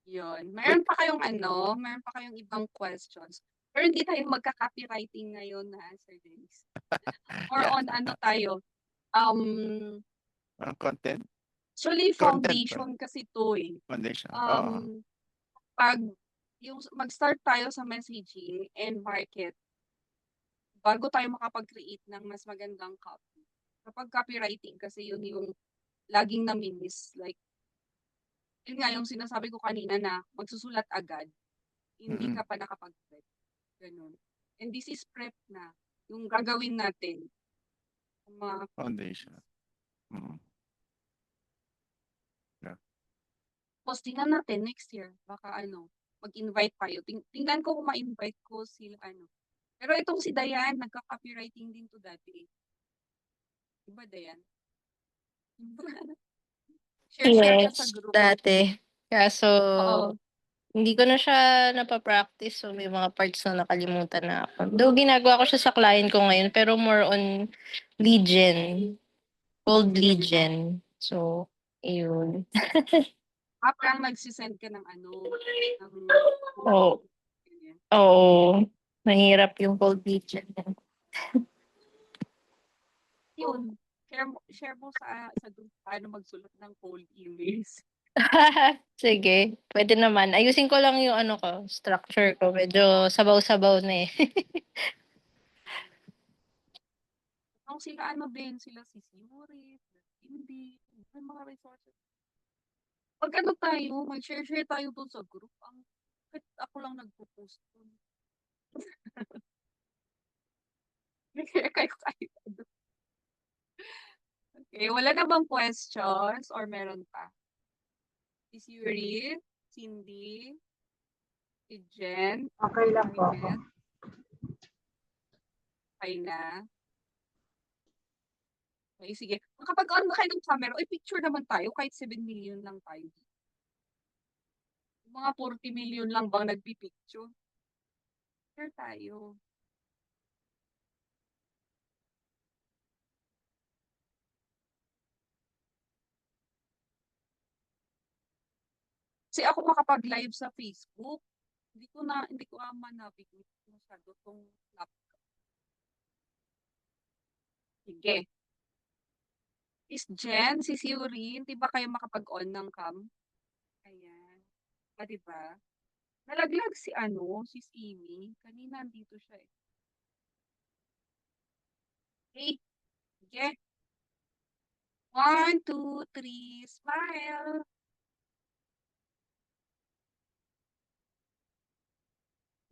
A: Yun. Meron pa kayong ibang questions. Pero hindi tayo magka-copywriting ngayon na Sir Dennis. Or
C: Yeah.
A: on tayo.
C: Content.
A: Actually,
C: Content
A: foundation kasi to eh.
C: Foundation.
A: Pag yung mag-start tayo sa messaging and market, bago tayo makapag-create ng mas magandang copy. Kapag copywriting kasi yun yung laging namimiss. Like, yun nga yung sinasabi ko kanina na magsusulat agad. Hindi ka pa nakapag-prep. Ganun. And this is prep na. Yung gagawin natin. Mga
C: Foundation. Yeah.
A: Tapos tingnan natin next year. Baka mag-invite tayo. Tingnan ko kung ma-invite ko sila Pero itong si Dayan, nagka-copywriting din to dati. Diba, Dayan? Share ka sa
E: Yes,
A: group.
E: dati. Kaso,
A: Oo.
E: hindi ko na siya napapractice. So, may mga parts na nakalimutan na ako. Though, ginagawa ko siya sa client ko ngayon, pero more on lead gen. Cold lead gen. So, ayun.
A: Parang nagsisend ka ng ano, ng
E: Oo.
A: ganyan.
E: Oo. Mahirap yung cold lead gen.
A: Yun. Share mo sa group paano magsulat ng cold emails.
E: Sige, pwede naman. Ayusin ko lang yung ano ko, structure ko. Medyo sabaw-sabaw na eh.
A: Kung sila ano din, sila si Siri, hindi, may mga resources. Pag ano tayo, mag-share tayo dun sa group. Bakit ako lang nagpo-post dun? Mag-share kayo dun. Okay, wala na bang questions or meron pa? Si Yuri, Cindy, si Jen,
D: Okay lang po ako.
A: Marinette, okay na. Okay, sige. Kapag on na kayo ng camera, picture naman tayo kahit 7 million lang tayo. Mga 40 million lang bang nagpipicture? Share tayo. Kasi ako makapag-live sa Facebook, hindi ko navigate masyado tong laptop. Sige. Is Jen, si Siurin, di ba kayo makapag-on ng cam? Ayan. Di ba? Nalaglag si si Simi. Kanina andito siya eh. Okay. Sige. 1, 2, 3, smile.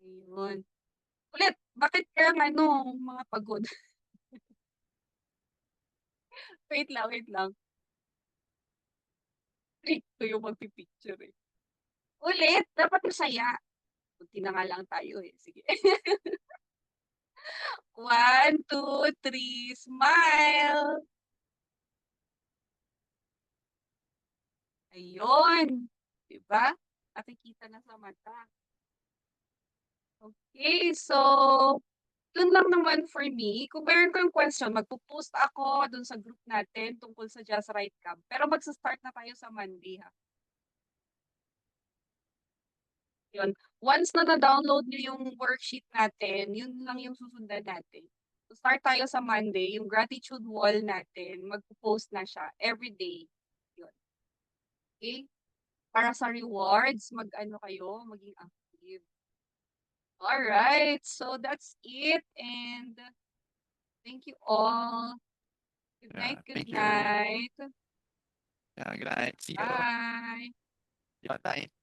A: Ayun. Ulit, bakit kaya mga pagod? Wait lang. Trick ko yung magpipicture eh. Ulit, dapat masaya. Kunti na nga lang tayo eh. Sige. 1, 2, 3, smile. Ayun. Diba? Nakikita na sa mata. Okay, so, yun lang naman for me. Kung meron kang question, magpo-post ako dun sa group natin tungkol sa Just Right Camp. Pero magsa-start na tayo sa Monday ha. Yun. Once na na-download nyo yung worksheet natin, yun lang yung susundan natin. So start tayo sa Monday, yung gratitude wall natin, magpo-post na siya every day. Yun. Okay? Para sa rewards, mag-ano kayo, maging active. Alright, so that's it. And thank you all. Good
C: Yeah,
A: night, good
C: thank you.
A: night.
C: Yeah, good night. See you.
A: Bye.
C: Yeah, bye.